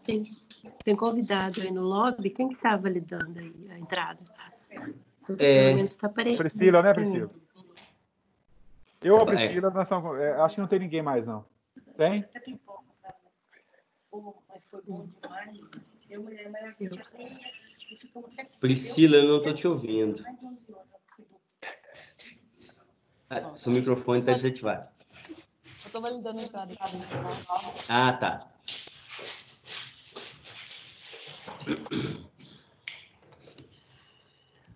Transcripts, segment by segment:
Tem convidado aí no lobby. Quem que está validando aí a entrada? Pelo menos está aparecendo. Priscila, né, Priscila? Eu, a Priscila, nós somos, acho que não tem ninguém mais, não. Tem? Priscila, eu não estou te ouvindo. Seu microfone está desativado. Eu estou validando a entrada. Ah, tá.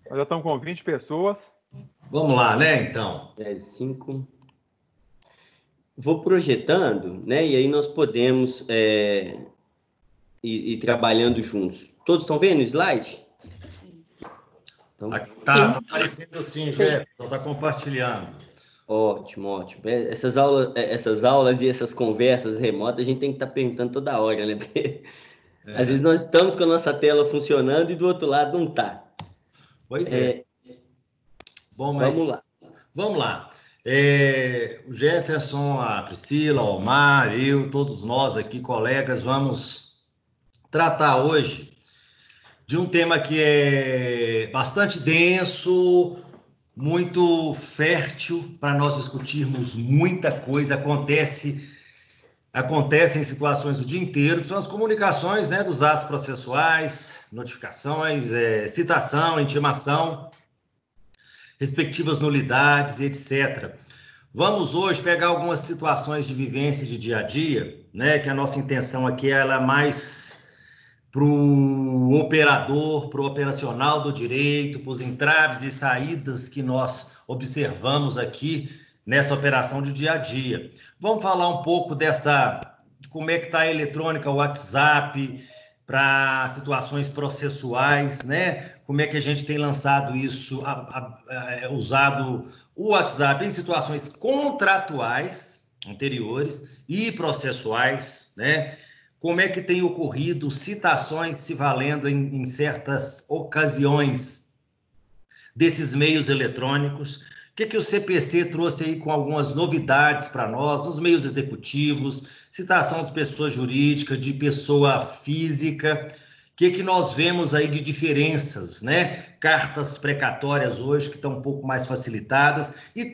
Nós já estamos com 20 pessoas. Vamos lá, né, então? 10, 5. Vou projetando, né? E aí nós podemos ir trabalhando juntos. Todos estão vendo o slide? Então, tá aparecendo sim, Jefferson, está compartilhando. Ótimo, ótimo. Essas aulas e essas conversas remotas a gente tem que estar perguntando toda hora, né? Porque às vezes nós estamos com a nossa tela funcionando e do outro lado não está. Pois é. Bom, mas vamos lá. O Jefferson, a Priscila, o Omar, eu, todos nós aqui, colegas, vamos tratar hoje de um tema que é bastante denso, muito fértil para nós discutirmos muita coisa. Acontecem situações o dia inteiro, que são as comunicações, né, dos atos processuais, notificações, citação, intimação, respectivas nulidades, etc. Vamos hoje pegar algumas situações de vivência de dia a dia, né, que a nossa intenção aqui ela é mais para o operador, para o operacional do direito, para os entraves e saídas que nós observamos aqui nessa operação de dia a dia. Vamos falar um pouco de como é que está a eletrônica, o WhatsApp, para situações processuais, né? Como é que a gente tem lançado isso, usado o WhatsApp em situações contratuais anteriores e processuais, né? Como é que tem ocorrido citações se valendo em certas ocasiões desses meios eletrônicos? O que o CPC trouxe aí com algumas novidades para nós, nos meios executivos, citação de pessoa jurídica, de pessoa física, o que nós vemos aí de diferenças, né? Cartas precatórias hoje que estão um pouco mais facilitadas e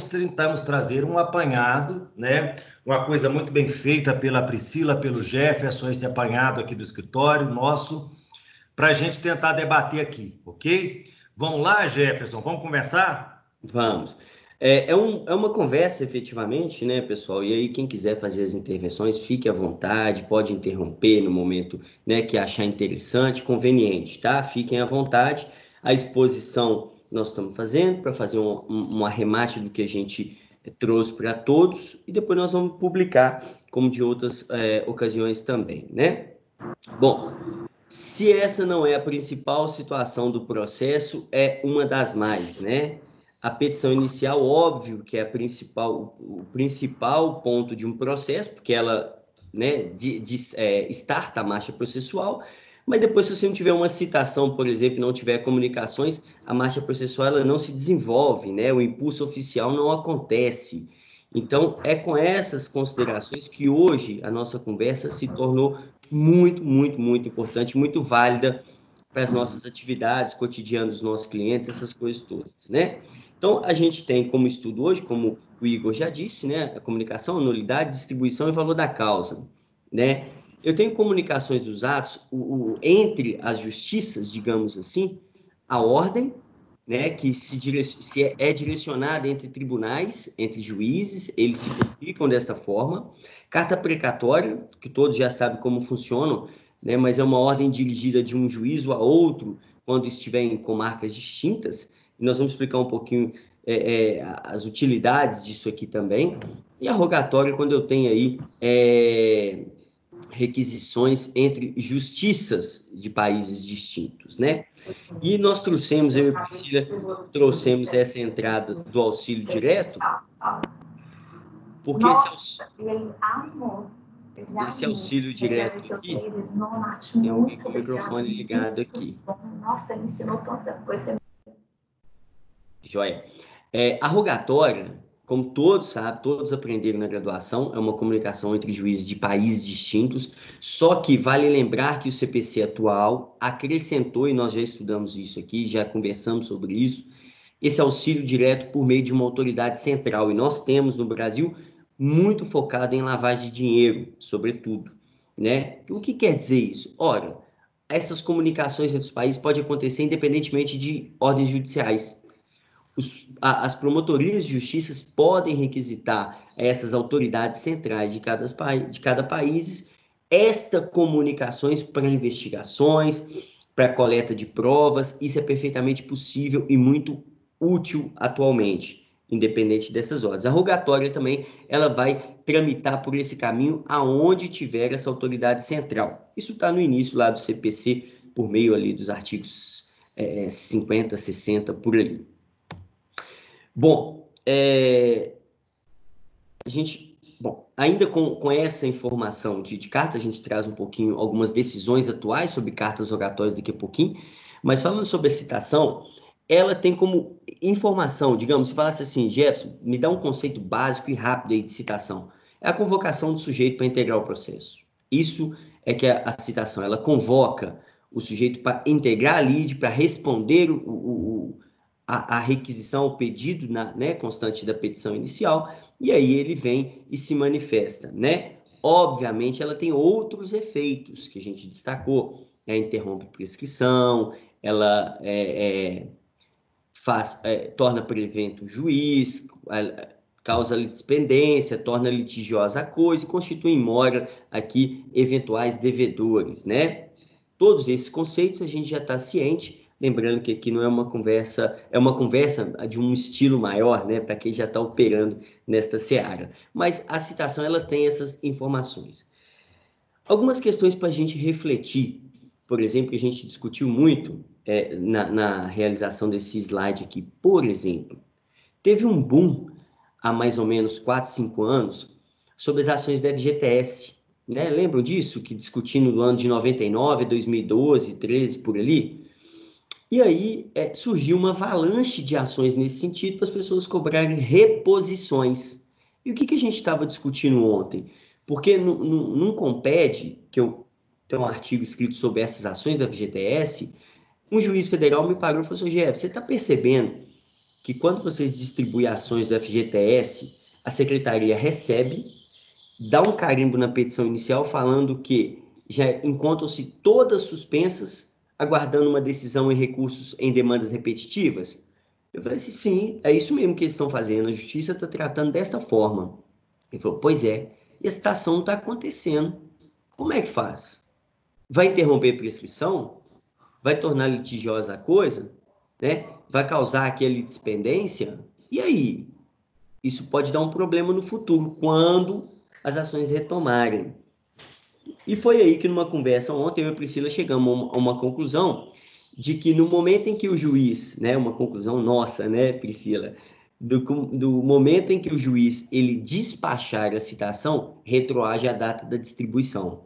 tentamos trazer um apanhado, né? Uma coisa muito bem feita pela Priscila, pelo Jefferson, esse apanhado aqui do escritório nosso, para a gente tentar debater aqui, ok? Vamos lá, Jefferson, vamos conversar? Vamos. É uma conversa, efetivamente, né, pessoal? E aí, quem quiser fazer as intervenções, fique à vontade, pode interromper no momento, né, que achar interessante, conveniente, tá? Fiquem à vontade. A exposição nós estamos fazendo para fazer um arremate do que a gente trouxe para todos e depois nós vamos publicar, como de outras ocasiões também, né? Bom, se essa não é a principal situação do processo, é uma das mais, né? A petição inicial, óbvio que é o principal ponto de um processo, porque ela, né, starta a marcha processual, mas depois, se você não tiver uma citação, por exemplo, não tiver comunicações, a marcha processual ela não se desenvolve, né? O impulso oficial não acontece. Então, é com essas considerações que hoje a nossa conversa se tornou muito, muito, muito importante, muito válida para as nossas atividades cotidianas dos nossos clientes, essas coisas todas, né? Então, a gente tem como estudo hoje, como o Igor já disse, né? A comunicação, a nulidade, distribuição e valor da causa, né? Eu tenho comunicações dos atos entre as justiças, digamos assim, a ordem, né, que é direcionada entre tribunais, entre juízes, eles se comunicam desta forma. Carta precatória, que todos já sabem como funcionam, né, mas é uma ordem dirigida de um juízo a outro, quando estiver em comarcas distintas. E nós vamos explicar um pouquinho as utilidades disso aqui também. E a rogatória, quando eu tenho aí requisições entre justiças de países distintos, né? E nós trouxemos, eu e a Priscila, trouxemos essa entrada do auxílio direto, porque esse auxílio direto aqui, tem alguém com o microfone ligado aqui. Nossa, ele ensinou tanta coisa. Joia. A rogatória, como todos sabem, todos aprenderam na graduação, é uma comunicação entre juízes de países distintos, só que vale lembrar que o CPC atual acrescentou, e nós já estudamos isso aqui, já conversamos sobre isso, esse auxílio direto por meio de uma autoridade central, e nós temos no Brasil muito focado em lavagem de dinheiro, sobretudo, né? O que quer dizer isso? Ora, essas comunicações entre os países podem acontecer independentemente de ordens judiciais. As promotorias de justiça podem requisitar a essas autoridades centrais de cada país estas comunicações para investigações, para coleta de provas. Isso é perfeitamente possível e muito útil atualmente, independente dessas ordens. A rogatória também, ela vai tramitar por esse caminho aonde tiver essa autoridade central. Isso está no início lá do CPC, por meio ali dos artigos 50, 60, por ali. Bom, ainda com essa informação de carta, a gente traz um pouquinho algumas decisões atuais sobre cartas rogatórias daqui a pouquinho, mas falando sobre a citação, ela tem como informação, digamos, se falasse assim, Jefferson, me dá um conceito básico e rápido aí de citação. É a convocação do sujeito para integrar o processo. Isso é que a citação, ela convoca o sujeito para integrar a lide, para responder a requisição, o pedido constante da petição inicial, e aí ele vem e se manifesta, né? Obviamente, ela tem outros efeitos que a gente destacou. Ela interrompe prescrição, ela torna prevento o juiz, causa litispendência, torna litigiosa a coisa e constitui em mora aqui eventuais devedores, né? Todos esses conceitos a gente já está ciente. Lembrando que aqui não é uma conversa, é uma conversa de um estilo maior, né, para quem já está operando nesta seara. Mas a citação, ela tem essas informações. Algumas questões para a gente refletir, por exemplo, que a gente discutiu muito na realização desse slide aqui. Por exemplo, teve um boom há mais ou menos 4, 5 anos sobre as ações do FGTS. Né? Lembram disso? Que discutindo no ano de 99, 2012, 13, por ali? E aí surgiu uma avalanche de ações nesse sentido para as pessoas cobrarem reposições. E o que a gente estava discutindo ontem? Porque num Comped, que eu tenho um artigo escrito sobre essas ações da FGTS, um juiz federal me parou e falou assim, Jeff, você está percebendo que quando vocês distribuem ações do FGTS, a secretaria recebe, dá um carimbo na petição inicial falando que já encontram-se todas suspensas, aguardando uma decisão em recursos em demandas repetitivas? Eu falei assim, sim, é isso mesmo que eles estão fazendo, a justiça está tratando dessa forma. Ele falou, pois é, e a citação não está acontecendo. Como é que faz? Vai interromper a prescrição? Vai tornar litigiosa a coisa? Né? Vai causar aqui a litispendência? E aí? Isso pode dar um problema no futuro, quando as ações retomarem. E foi aí que, numa conversa ontem, eu e a Priscila chegamos a uma conclusão de que no momento em que o juiz, né, uma conclusão nossa, né, Priscila, do momento em que o juiz ele despachar a citação, retroage a data da distribuição.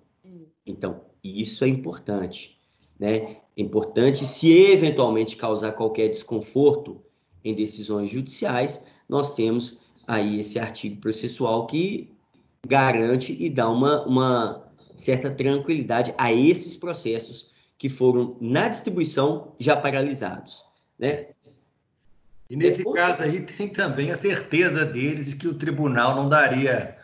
Então, isso é importante, né? É importante, se eventualmente causar qualquer desconforto em decisões judiciais, nós temos aí esse artigo processual que garante e dá uma certa tranquilidade a esses processos que foram, na distribuição, já paralisados, né? E nesse caso aí tem também a certeza deles de que o tribunal não daria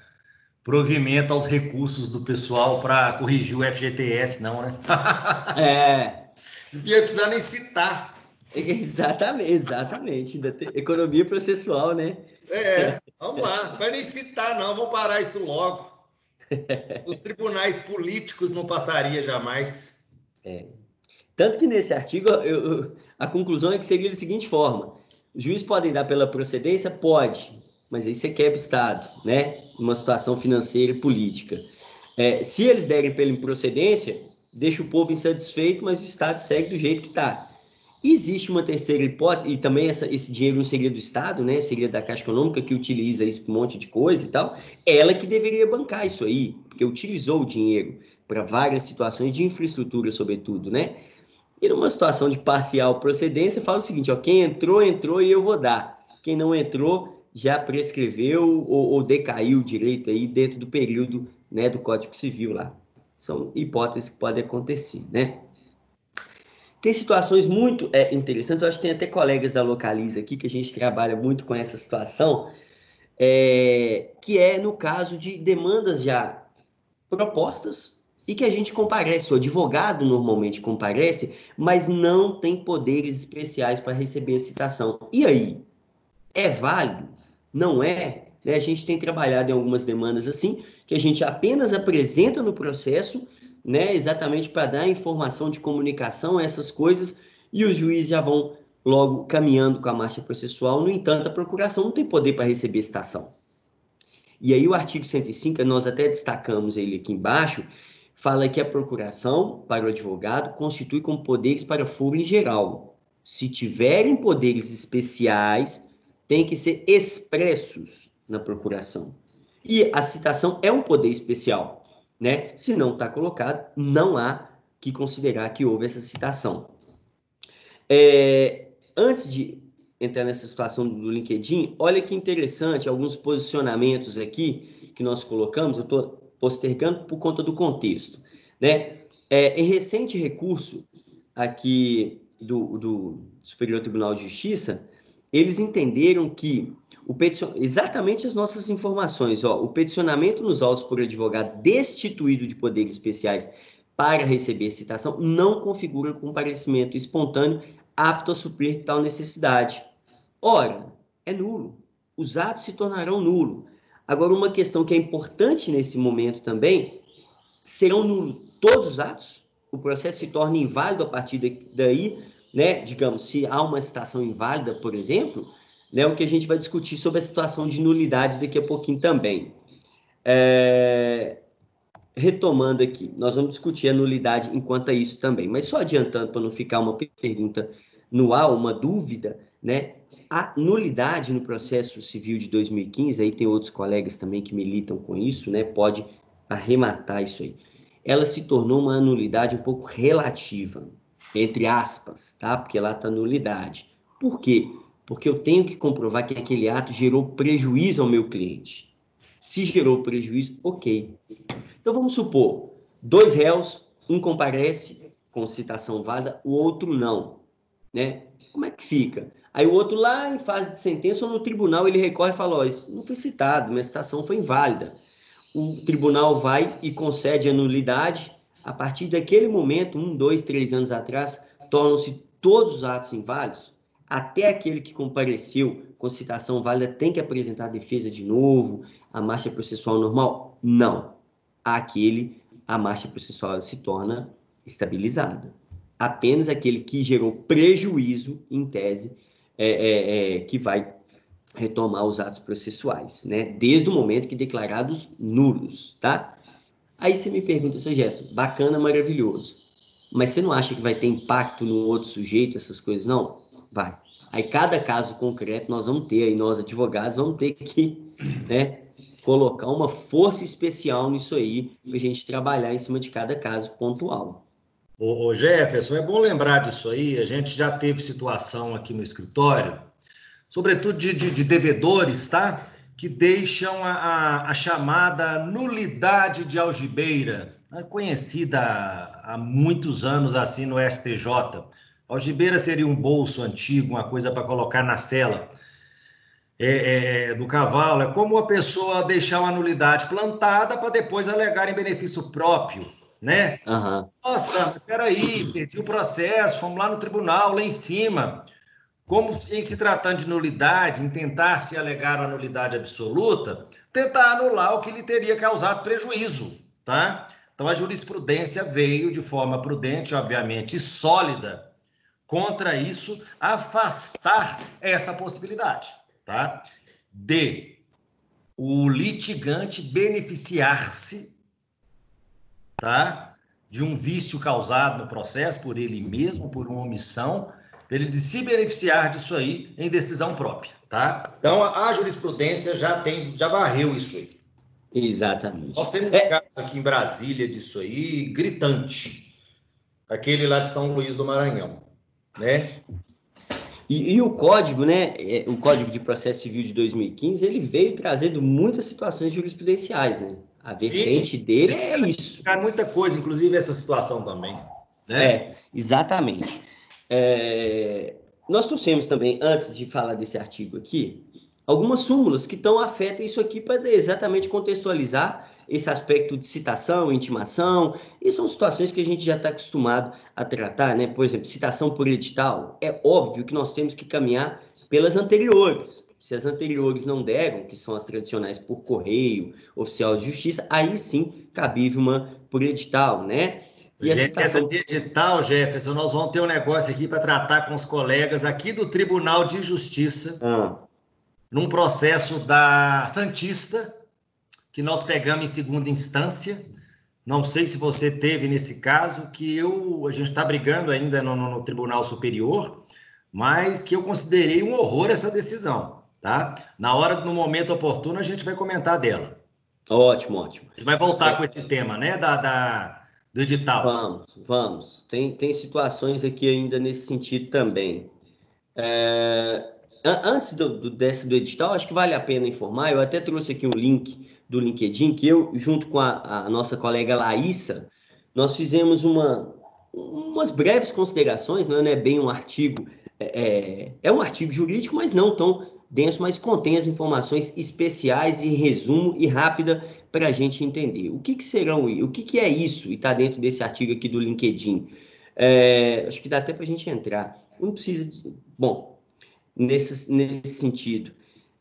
provimento aos recursos do pessoal para corrigir o FGTS, não, né? Não ia precisar nem citar. Exatamente. Economia processual, né? Vamos lá. Não vai nem citar, não. Vamos parar isso logo. Os tribunais políticos não passaria jamais. Tanto que nesse artigo, a conclusão é que seria da seguinte forma. Os juízes podem dar pela procedência? Pode. Mas aí você quebra o Estado, né? Uma situação financeira e política. Se eles derem pela improcedência, deixa o povo insatisfeito, mas o Estado segue do jeito que está. Existe uma terceira hipótese, e também esse dinheiro não seria do Estado, né? Seria da Caixa Econômica, que utiliza isso para um monte de coisa e tal. Ela que deveria bancar isso aí, porque utilizou o dinheiro para várias situações de infraestrutura, sobretudo, né? E numa situação de parcial procedência, fala o seguinte, ó, quem entrou e eu vou dar. Quem não entrou, já prescreveu ou decaiu o direito aí dentro do período, né, do Código Civil lá. São hipóteses que podem acontecer, né? Tem situações muito interessantes, eu acho que tem até colegas da Localiza aqui, que a gente trabalha muito com essa situação, que é no caso de demandas já propostas e que a gente comparece, o advogado normalmente comparece, mas não tem poderes especiais para receber a citação. E aí? É válido? Não é? Né? A gente tem trabalhado em algumas demandas assim, que a gente apenas apresenta no processo, né, exatamente para dar informação de comunicação, essas coisas, e os juízes já vão logo caminhando com a marcha processual. No entanto, a procuração não tem poder para receber citação. E aí o artigo 105, nós até destacamos ele aqui embaixo, fala que a procuração para o advogado constitui como poderes para foro em geral. Se tiverem poderes especiais, tem que ser expressos na procuração. E a citação é um poder especial, né? Se não está colocado, não há que considerar que houve essa citação. Antes de entrar nessa situação do LinkedIn, olha que interessante, alguns posicionamentos aqui que nós colocamos, eu estou postergando por conta do contexto, né? Em recente recurso aqui do Superior Tribunal de Justiça, eles entenderam que exatamente as nossas informações, o peticionamento nos autos por advogado destituído de poderes especiais para receber citação não configura comparecimento espontâneo apto a suprir tal necessidade. Ora, é nulo. Os atos se tornarão nulos. Agora, uma questão que é importante nesse momento também, serão nulos todos os atos? O processo se torna inválido a partir daí, né? Digamos, se há uma citação inválida, por exemplo, né? O que a gente vai discutir sobre a situação de nulidade daqui a pouquinho também. Retomando aqui, nós vamos discutir a nulidade enquanto a isso também, mas só adiantando para não ficar uma pergunta no ar, uma dúvida, né? A nulidade no processo civil de 2015, aí tem outros colegas também que militam com isso, né? Pode arrematar isso aí. Ela se tornou uma nulidade um pouco relativa, entre aspas, tá? Porque lá está nulidade. Por quê? Porque eu tenho que comprovar que aquele ato gerou prejuízo ao meu cliente. Se gerou prejuízo, ok. Então, vamos supor, 2 réus, um comparece com citação válida, o outro não, né? Como é que fica? Aí o outro lá em fase de sentença ou no tribunal ele recorre e fala, isso não foi citado, minha citação foi inválida. O tribunal vai e concede a nulidade. A partir daquele momento, 1, 2, 3 anos atrás, tornam-se todos os atos inválidos. Até aquele que compareceu com citação válida tem que apresentar a defesa de novo, a marcha processual normal? Não. A marcha processual se torna estabilizada. Apenas aquele que gerou prejuízo, em tese, que vai retomar os atos processuais, né? Desde o momento que declarados nulos, tá? Aí você me pergunta, seu Gerson, bacana, maravilhoso, mas você não acha que vai ter impacto no outro sujeito, essas coisas? Não? Vai. Aí cada caso concreto nós vamos ter, aí nós advogados vamos ter que, né, colocar uma força especial nisso aí, para a gente trabalhar em cima de cada caso pontual. Ô Jefferson, é bom lembrar disso aí, a gente já teve situação aqui no escritório, sobretudo de devedores, tá? Que deixam a chamada nulidade de algibeira, conhecida há muitos anos assim no STJ. Algibeira seria um bolso antigo, uma coisa para colocar na cela do cavalo. É como a pessoa deixar uma nulidade plantada para depois alegar em benefício próprio, né? Uhum. Nossa, peraí, perdi o processo, fomos lá no tribunal, lá em cima. Como em se tratando de nulidade, em tentar se alegar a nulidade absoluta, tentar anular o que lhe teria causado prejuízo, tá? Então a jurisprudência veio de forma prudente, obviamente, e sólida, contra isso, afastar essa possibilidade, tá? De o litigante beneficiar-se, tá? De um vício causado no processo por ele mesmo, por uma omissão, ele de se beneficiar disso aí em decisão própria, tá? Então, a jurisprudência já varreu isso aí. Exatamente. Nós temos um caso aqui em Brasília disso aí, gritante. Aquele lá de São Luís do Maranhão, né? E o código, né, o Código de Processo Civil de 2015, ele veio trazendo muitas situações jurisprudenciais, né? A vertente dele é isso. Muita coisa, inclusive essa situação também, né? Exatamente. Nós trouxemos também, antes de falar desse artigo aqui, algumas súmulas que afetam isso aqui para exatamente contextualizar esse aspecto de citação, intimação, e são situações que a gente já está acostumado a tratar, né? Por exemplo, citação por edital. É óbvio que nós temos que caminhar pelas anteriores. Se as anteriores não deram, que são as tradicionais por correio, oficial de justiça, aí sim cabível uma por edital, né? E a citação de edital, Jefferson, nós vamos ter um negócio aqui para tratar com os colegas aqui do Tribunal de Justiça, num processo da Santista, que nós pegamos em segunda instância. Não sei se você teve nesse caso, que a gente está brigando ainda no Tribunal Superior, mas que eu considerei um horror essa decisão, tá? No momento oportuno, a gente vai comentar dela. Ótimo, ótimo. Você vai voltar com esse tema, né, do edital. Vamos. Tem situações aqui ainda nesse sentido também. Antes do edital, acho que vale a pena informar, eu até trouxe aqui um link do LinkedIn, que eu, junto com a nossa colega Laísa, nós fizemos umas breves considerações, não é bem um artigo, é um artigo jurídico, mas não tão denso, mas contém as informações especiais e resumo e rápida para a gente entender. O que é isso? E está dentro desse artigo aqui do LinkedIn. Acho que dá até para a gente entrar. Não precisa Bom, nesse sentido.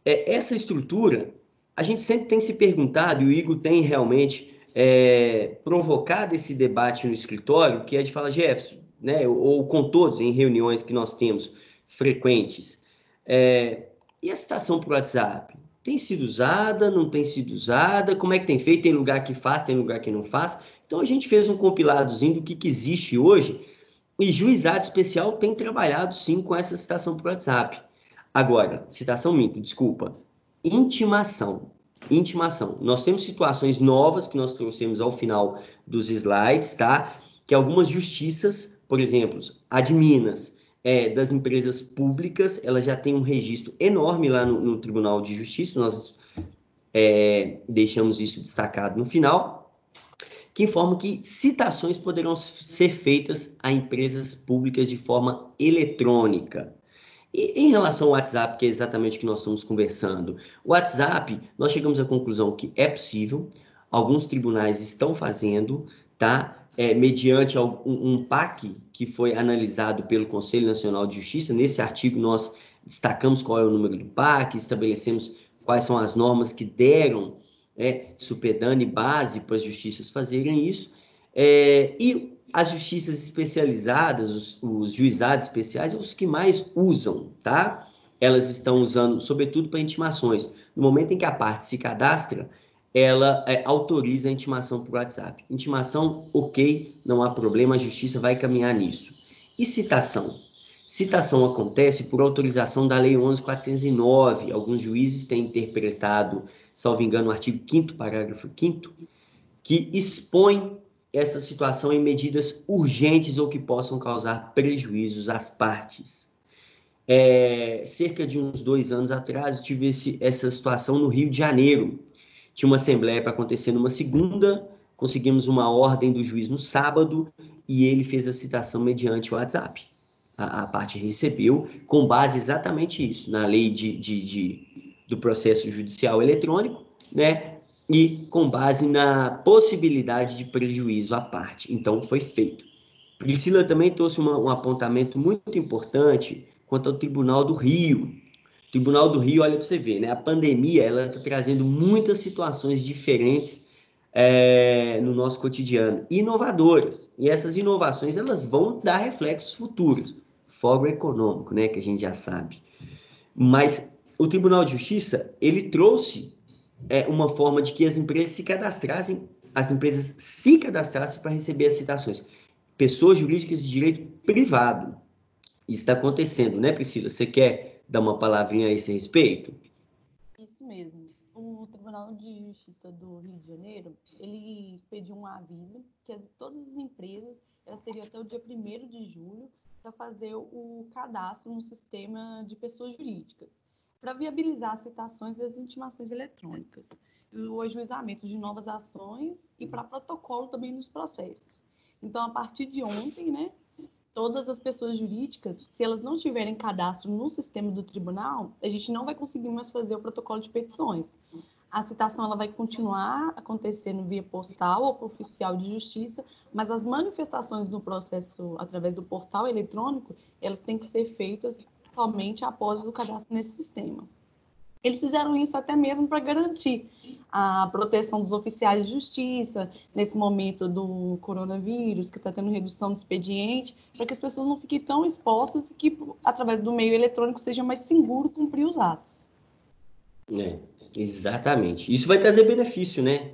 Essa estrutura, a gente sempre tem se perguntado, e o Igor tem realmente provocado esse debate no escritório, que é de falar, Jefferson, né, ou com todos em reuniões que nós temos frequentes, e a citação por WhatsApp? Tem sido usada, não tem sido usada? Como é que tem feito? Tem lugar que faz, tem lugar que não faz? Então, a gente fez um compiladozinho do que existe hoje, e juizado especial tem trabalhado, sim, com essa citação por WhatsApp. Agora, citação minha, desculpa, intimação. Nós temos situações novas que nós trouxemos ao final dos slides, tá? Que algumas justiças, por exemplo, a de Minas, das empresas públicas, ela já tem um registro enorme lá no Tribunal de Justiça, nós deixamos isso destacado no final, que informa que citações poderão ser feitas a empresas públicas de forma eletrônica. E em relação ao WhatsApp, que é exatamente o que nós estamos conversando, o WhatsApp, nós chegamos à conclusão que é possível, alguns tribunais estão fazendo, tá? Mediante um PAC que foi analisado pelo Conselho Nacional de Justiça. Nesse artigo nós destacamos qual é o número do PAC, estabelecemos quais são as normas que deram supedâneo e base para as justiças fazerem isso, e as justiças especializadas, os juizados especiais, os que mais usam, tá? Elas estão usando, sobretudo para intimações. No momento em que a parte se cadastra, ela autoriza a intimação por WhatsApp. Intimação, ok, não há problema, a justiça vai caminhar nisso. E citação? Citação acontece por autorização da Lei 11.409. Alguns juízes têm interpretado, salvo engano, o artigo 5º, parágrafo 5º, que expõe essa situação em medidas urgentes ou que possam causar prejuízos às partes. Cerca de uns 2 anos atrás, eu tive essa situação no Rio de Janeiro. Tinha uma assembleia para acontecer numa segunda, conseguimos uma ordem do juiz no sábado e ele fez a citação mediante o WhatsApp. A parte recebeu, com base exatamente isso, na lei do processo judicial eletrônico, né? E com base na possibilidade de prejuízo à parte. Então, foi feito. Priscila também trouxe um apontamento muito importante quanto ao Tribunal do Rio. O Tribunal do Rio, olha para você ver, né? A pandemia ela está trazendo muitas situações diferentes no nosso cotidiano, inovadoras. E essas inovações elas vão dar reflexos futuros. Fórum econômico, né? Que a gente já sabe. Mas o Tribunal de Justiça, ele trouxe uma forma de que as empresas se cadastrassem para receber as citações. Pessoas jurídicas de direito privado. Isso está acontecendo, né, Priscila? Você quer dar uma palavrinha a esse respeito? Isso mesmo. O Tribunal de Justiça do Rio de Janeiro, ele expediu um aviso que todas as empresas elas teriam até o dia 1º de julho para fazer o cadastro no sistema de pessoas jurídicas, para viabilizar as citações e as intimações eletrônicas, o ajuizamento de novas ações e para protocolo também nos processos. Então, a partir de ontem, né, todas as pessoas jurídicas, se elas não tiverem cadastro no sistema do tribunal, a gente não vai conseguir mais fazer o protocolo de petições. A citação ela vai continuar acontecendo via postal ou por oficial de justiça, mas as manifestações do processo através do portal eletrônico, elas têm que ser feitas somente após o cadastro nesse sistema. Eles fizeram isso até mesmo para garantir a proteção dos oficiais de justiça nesse momento do coronavírus, que está tendo redução do expediente, para que as pessoas não fiquem tão expostas e que, através do meio eletrônico, seja mais seguro cumprir os atos. Exatamente. Isso vai trazer benefício, né?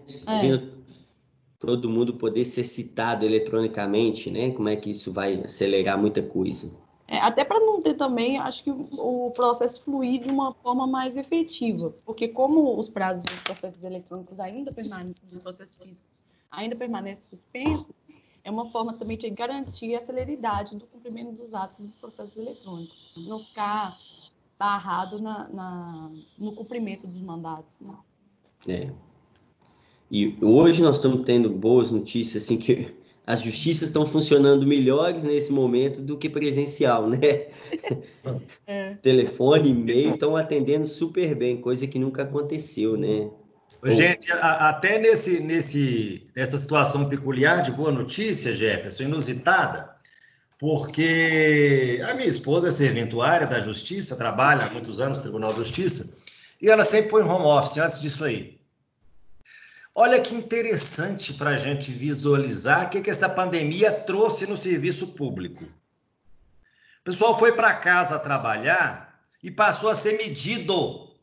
Todo mundo poder ser citado eletronicamente, né? Como é que isso vai acelerar muita coisa? Até para não ter também, acho que o processo fluir de uma forma mais efetiva, porque como os prazos dos processos eletrônicos ainda permanecem, dos processos físicos ainda permanecem suspensos, é uma forma também de garantir a celeridade do cumprimento dos atos dos processos eletrônicos, não ficar barrado no cumprimento dos mandatos, né? E hoje nós estamos tendo boas notícias, assim, que as justiças estão funcionando melhores nesse momento do que presencial, né? Telefone, e-mail estão atendendo super bem, coisa que nunca aconteceu, né? Gente, até nessa situação peculiar de boa notícia, Jefferson, inusitada, porque a minha esposa é serventuária da Justiça, trabalha há muitos anos no Tribunal de Justiça, e ela sempre foi em home office antes disso aí. Olha que interessante para a gente visualizar o que essa pandemia trouxe no serviço público. O pessoal foi para casa trabalhar e passou a ser medido,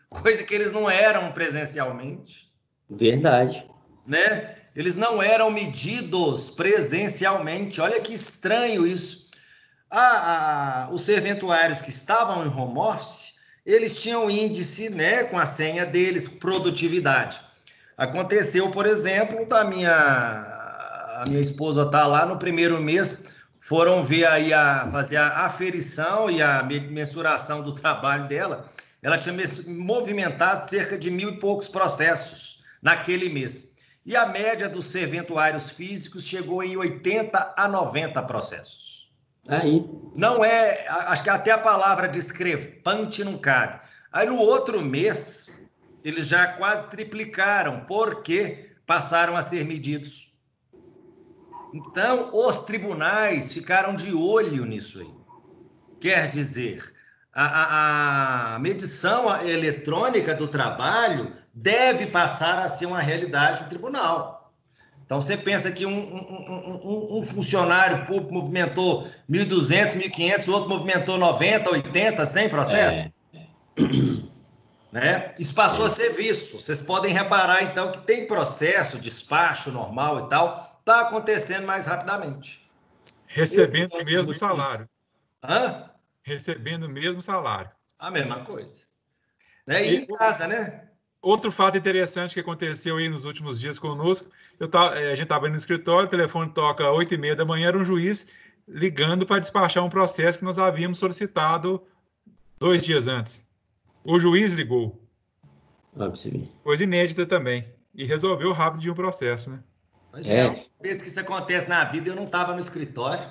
coisa que eles não eram presencialmente. Verdade. Né? Eles não eram medidos presencialmente. Olha que estranho isso. Os serventuários que estavam em home office, eles tinham índice, né, com a senha deles, produtividade. Aconteceu, por exemplo, a minha esposa está lá no primeiro mês, foram ver aí fazer a aferição e a mensuração do trabalho dela. Ela tinha movimentado cerca de 1.000 e poucos processos naquele mês. E a média dos serventuários físicos chegou em 80 a 90 processos. Aí. Não é, acho que até a palavra discrepante não cabe. Aí no outro mês, eles já quase triplicaram, porque passaram a ser medidos. Então, os tribunais ficaram de olho nisso aí. Quer dizer, a medição eletrônica do trabalho deve passar a ser uma realidade do tribunal. Então, você pensa que um funcionário público movimentou 1.200, 1.500, o outro movimentou 90, 80, 100 processos? Né? Isso passou a ser visto. Vocês podem reparar, então, que tem processo, despacho normal e tal, está acontecendo mais rapidamente. Recebendo o mesmo salário. Hã? Recebendo o mesmo salário. A mesma coisa. Né? E em casa, né? Outro fato interessante que aconteceu aí nos últimos dias conosco, a gente estava no escritório, o telefone toca às 8h30 da manhã, era um juiz ligando para despachar um processo que nós havíamos solicitado 2 dias antes. O juiz ligou. Coisa inédita também. E resolveu rápido de um processo, né? Mas uma vez que isso acontece na vida, eu não estava no escritório.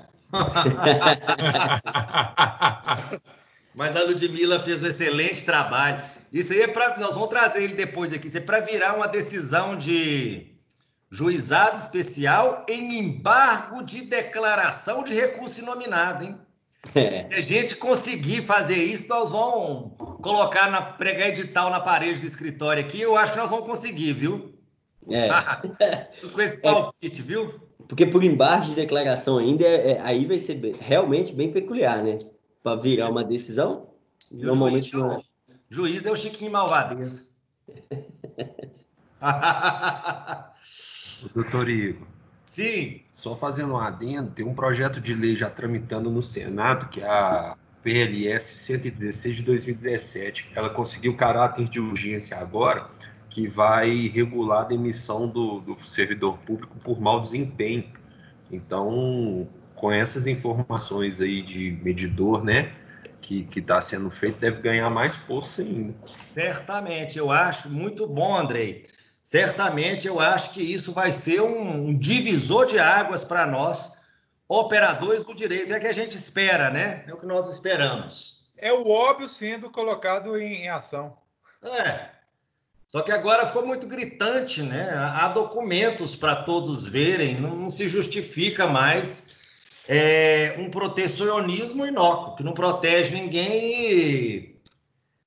Mas a Ludmila fez um excelente trabalho. Isso aí nós vamos trazer ele depois aqui. Isso é para virar uma decisão de juizado especial em embargo de declaração de recurso inominado, hein? Se a gente conseguir fazer isso, nós vamos colocar, pregar edital na parede do escritório aqui. Eu acho que nós vamos conseguir, viu? Com esse palpite, viu? Porque por embargo de declaração ainda, aí vai ser realmente bem peculiar, né? Para virar uma decisão, normalmente não é. Juiz é o Chiquinho Malvadeza. Doutor Igor. Sim. Só fazendo um adendo, tem um projeto de lei já tramitando no Senado, que é a PLS 116 de 2017. Ela conseguiu caráter de urgência agora, que vai regular a demissão do servidor público por mau desempenho. Então, com essas informações aí de medidor, né, que está sendo feito, deve ganhar mais força ainda. Certamente, eu acho muito bom, Andrei. Certamente, eu acho que isso vai ser um divisor de águas para nós, operadores do direito. É o que a gente espera, né? É o que nós esperamos. É o óbvio sendo colocado em ação. Só que agora ficou muito gritante, né? Há documentos para todos verem, não se justifica mais um protecionismo inócuo, que não protege ninguém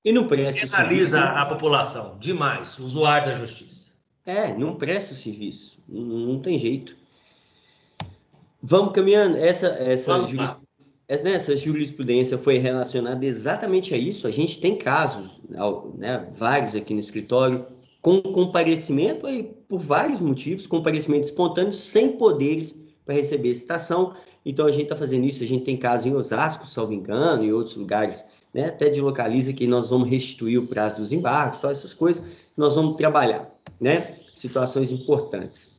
E não presta penaliza a população demais, o usuário da justiça. Não presta o serviço, não tem jeito. Vamos caminhando. Essa jurisprudência foi relacionada exatamente a isso. A gente tem casos, né, vários aqui no escritório, com comparecimento aí, por vários motivos, comparecimento espontâneo, sem poderes para receber citação. Então, a gente está fazendo isso. A gente tem casos em Osasco, salvo engano, e outros lugares, né, até de Localiza, que nós vamos restituir o prazo dos embargos, todas essas coisas, nós vamos trabalhar, né? Situações importantes.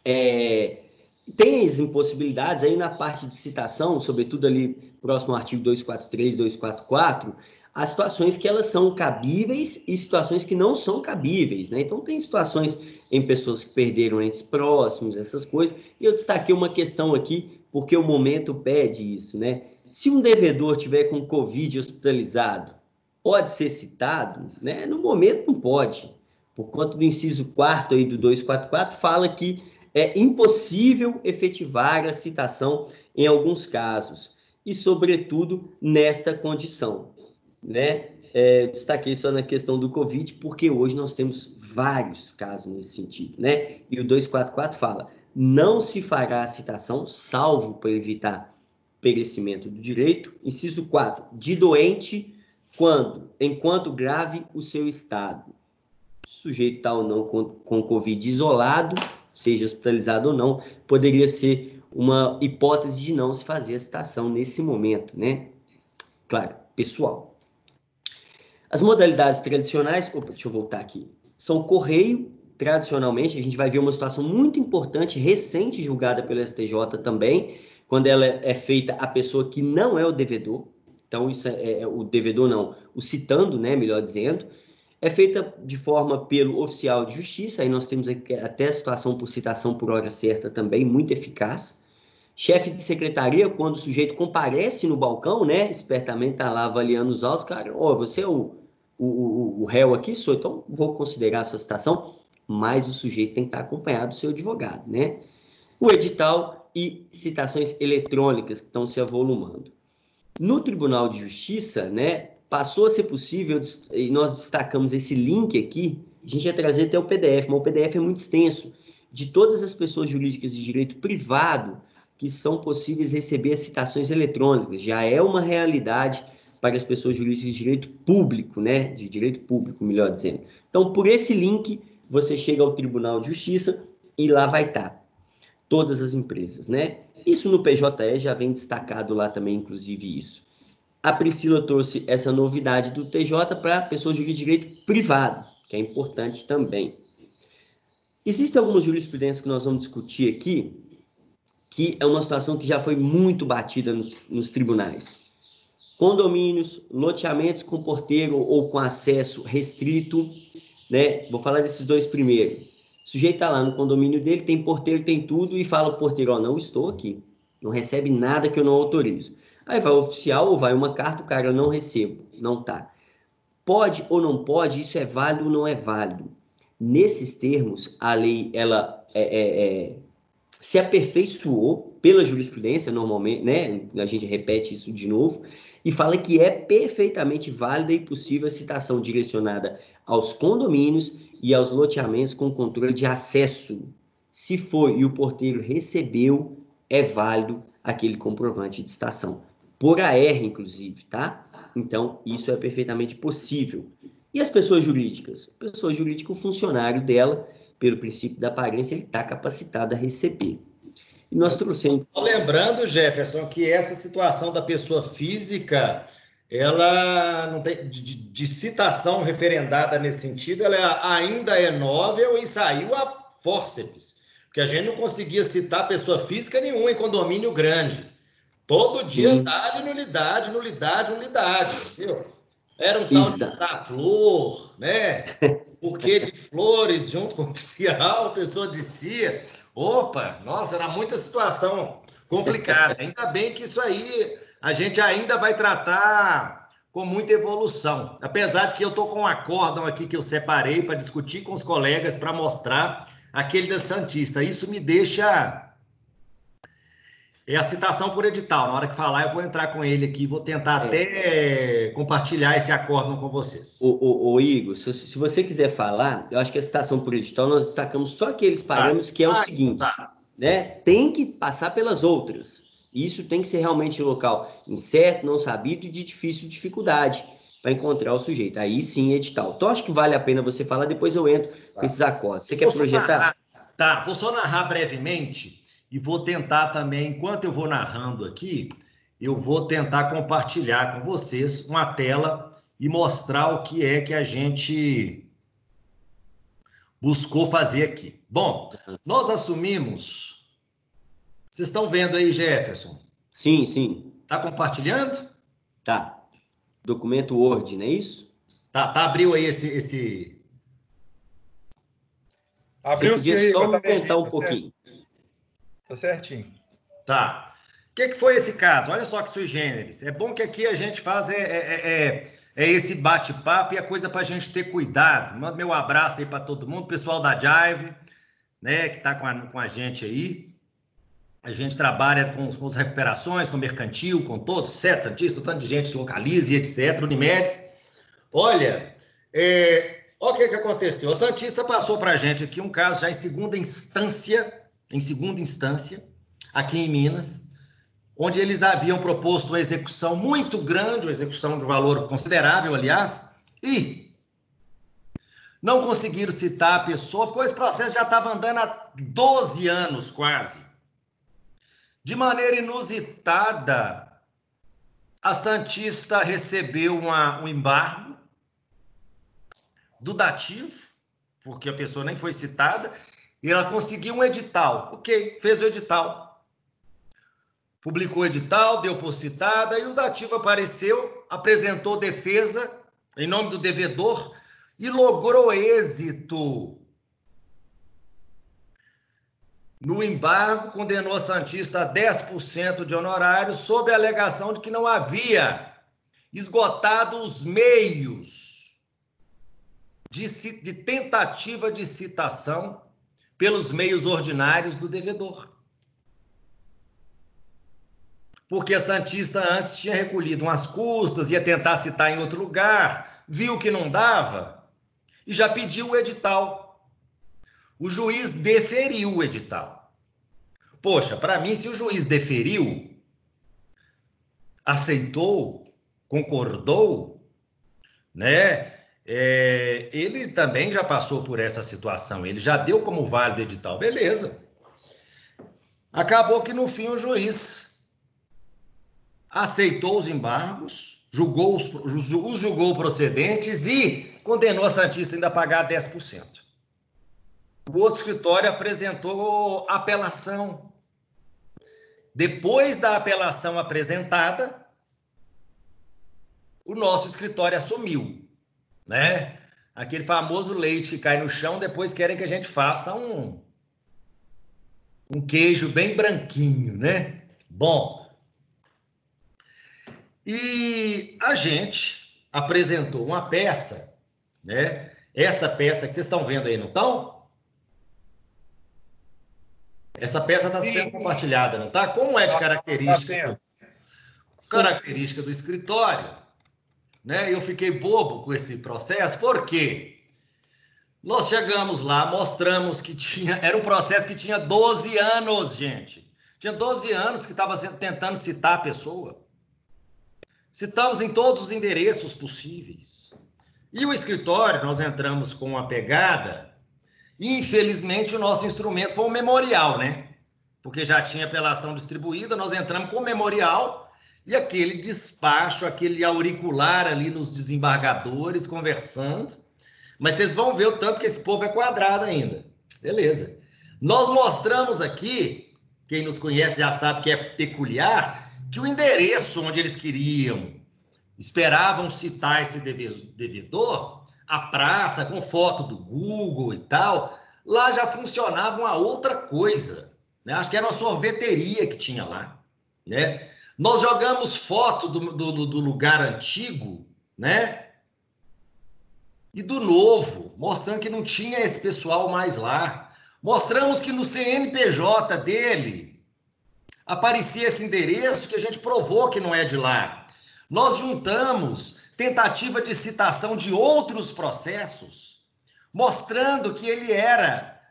Tem as impossibilidades aí na parte de citação, sobretudo ali próximo ao artigo 243, 244, as situações que elas são cabíveis e situações que não são cabíveis, né? Então, tem situações em pessoas que perderam entes próximos, essas coisas, e eu destaquei uma questão aqui, porque o momento pede isso, né? Se um devedor tiver com Covid hospitalizado, pode ser citado, né? No momento não pode, por conta do inciso 4º aí do 244, fala que é impossível efetivar a citação em alguns casos, e, sobretudo, nesta condição, né? Destaquei só na questão do Covid, porque hoje nós temos vários casos nesse sentido, né? E o 244 fala, não se fará a citação, salvo para evitar perecimento do direito, inciso 4, de doente, enquanto grave o seu estado. Sujeito tal ou não com Covid isolado, seja hospitalizado ou não, poderia ser uma hipótese de não se fazer a citação nesse momento, né? Claro, pessoal. As modalidades tradicionais, deixa eu voltar aqui, são correio, tradicionalmente, a gente vai ver uma situação muito importante, recente, julgada pelo STJ também, quando ela é feita a pessoa que não é o devedor, então isso é o devedor não, o citando, né, melhor dizendo, é feita de forma pelo oficial de justiça, aí nós temos até a situação por citação por hora certa também, muito eficaz. Chefe de secretaria, quando o sujeito comparece no balcão, né, espertamente está lá avaliando os autos, cara, você é o réu aqui, então vou considerar a sua citação, mas o sujeito tem que estar acompanhado do seu advogado, né? O edital e citações eletrônicas que estão se avolumando. No Tribunal de Justiça, né, passou a ser possível, e nós destacamos esse link aqui, a gente ia trazer até o PDF, mas o PDF é muito extenso, de todas as pessoas jurídicas de direito privado que são possíveis receber as citações eletrônicas. Já é uma realidade para as pessoas jurídicas de direito público, né? De direito público, melhor dizendo. Então, por esse link, você chega ao Tribunal de Justiça e lá vai estar todas as empresas, né? Isso no PJE já vem destacado lá também, inclusive isso. A Priscila trouxe essa novidade do TJ para pessoas de direito privado, que é importante também. Existem algumas jurisprudências que nós vamos discutir aqui, que é uma situação que já foi muito batida nos tribunais. Condomínios, loteamentos com porteiro ou com acesso restrito, né? Vou falar desses dois primeiro. O sujeito está lá no condomínio dele, tem porteiro, tem tudo, e fala ao porteiro, não estou aqui, não recebe nada que eu não autorizo. Aí vai o oficial ou vai uma carta, o cara, eu não recebo, não tá. Pode ou não pode, isso é válido ou não é válido. Nesses termos, a lei, ela se aperfeiçoou pela jurisprudência, normalmente, né? A gente repete isso de novo, e fala que é perfeitamente válida e possível a citação direcionada aos condomínios e aos loteamentos com controle de acesso. Se foi e o porteiro recebeu, é válido aquele comprovante de citação. Por AR, inclusive, tá? Então, isso é perfeitamente possível. E as pessoas jurídicas? Pessoa jurídica, o funcionário dela, pelo princípio da aparência, ele está capacitado a receber. E nós trouxemos... Lembrando, Jefferson, que essa situação da pessoa física, ela não tem de citação referendada nesse sentido, ela ainda é novel e saiu a fórceps. Porque a gente não conseguia citar pessoa física nenhuma em condomínio grande. Todo dia dá-lhe nulidade, entendeu? Era um tal de flor, né? Buquê de flores junto com o oficial, a pessoa dizia, opa, nossa, era muita situação complicada. Ainda bem que isso aí a gente ainda vai tratar com muita evolução. Apesar de que eu estou com um acórdão aqui que eu separei para discutir com os colegas, para mostrar aquele da Santista. Isso me deixa... É a citação por edital. Na hora que falar, eu vou entrar com ele aqui, vou tentar até compartilhar esse acórdão com vocês. Ô Igor, se você quiser falar, eu acho que a citação por edital, nós destacamos só aqueles parâmetros que é o seguinte, né? Tem que passar pelas outras. Isso tem que ser realmente local incerto, não sabido e de difícil dificuldade para encontrar o sujeito. Aí sim, edital. Então, acho que vale a pena você falar, depois eu entro com esses acordos. Você quer projetar? Vou só narrar brevemente e vou tentar também, enquanto eu vou narrando aqui, eu vou tentar compartilhar com vocês uma tela e mostrar o que é que a gente buscou fazer aqui. Bom, nós assumimos... Vocês estão vendo aí, Jefferson? Sim, sim. Está compartilhando? Tá. Documento Word, não é isso? Tá, abriu aí esse... Abriu sim. Só aumentar um pouquinho. Tá certinho. Tá. O que foi esse caso? Olha só que sui generis. É bom que aqui a gente faz esse bate-papo e a coisa para a gente ter cuidado. Manda meu abraço aí para todo mundo, pessoal da Jive, né, que está com a gente aí. A gente trabalha com as recuperações, com mercantil, com todos, certo, Santista, tanto de gente localiza e etc, Unimedes. Olha, olha o que aconteceu. A Santista passou para a gente aqui um caso já em segunda instância, aqui em Minas, onde eles haviam proposto uma execução muito grande, uma execução de valor considerável, aliás, e não conseguiram citar a pessoa, ficou esse processo já estava andando há 12 anos quase. De maneira inusitada, a Santista recebeu um embargo do dativo, porque a pessoa nem foi citada, e ela conseguiu um edital. Ok, fez o edital. Publicou o edital, deu por citada, e o dativo apareceu, apresentou defesa em nome do devedor e logrou êxito. No embargo, condenou a Santista a 10% de honorários sob a alegação de que não havia esgotado os meios de tentativa de citação pelos meios ordinários do devedor. Porque a Santista antes tinha recolhido umas custas, ia tentar citar em outro lugar, viu que não dava e já pediu o edital. O juiz deferiu o edital. Poxa, para mim, se o juiz deferiu, aceitou, concordou, né? Ele também já passou por essa situação, ele já deu como válido o edital, beleza. Acabou que no fim o juiz aceitou os embargos, os julgou procedentes e condenou a Santista ainda a pagar 10%. O outro escritório apresentou apelação. Depois da apelação apresentada, o nosso escritório assumiu, né? Aquele famoso leite que cai no chão, depois querem que a gente faça um queijo bem branquinho, né? Bom, e a gente apresentou uma peça, né? Essa peça que vocês estão vendo aí, não estão? Essa peça está sendo compartilhada, não está? Como é de característica do escritório, né? Eu fiquei bobo com esse processo, porque nós chegamos lá, mostramos que era um processo que tinha 12 anos, gente. Tinha 12 anos que estava tentando citar a pessoa. Citamos em todos os endereços possíveis. E o escritório, nós entramos com uma pegada... Infelizmente, o nosso instrumento foi um memorial, né? Porque já tinha apelação distribuída, nós entramos com o memorial e aquele despacho, aquele auricular ali nos desembargadores, conversando. Mas vocês vão ver o tanto que esse povo é quadrado ainda. Beleza. Nós mostramos aqui, quem nos conhece já sabe que é peculiar, que o endereço onde eles esperavam citar esse devedor, a praça com foto do Google e tal, lá já funcionava uma outra coisa, né? Acho que era uma sorveteria que tinha lá, né? Nós jogamos foto do lugar antigo, né? E do novo, mostrando que não tinha esse pessoal mais lá. Mostramos que no CNPJ dele aparecia esse endereço que a gente provou que não é de lá. Nós juntamos tentativa de citação de outros processos, mostrando que ele era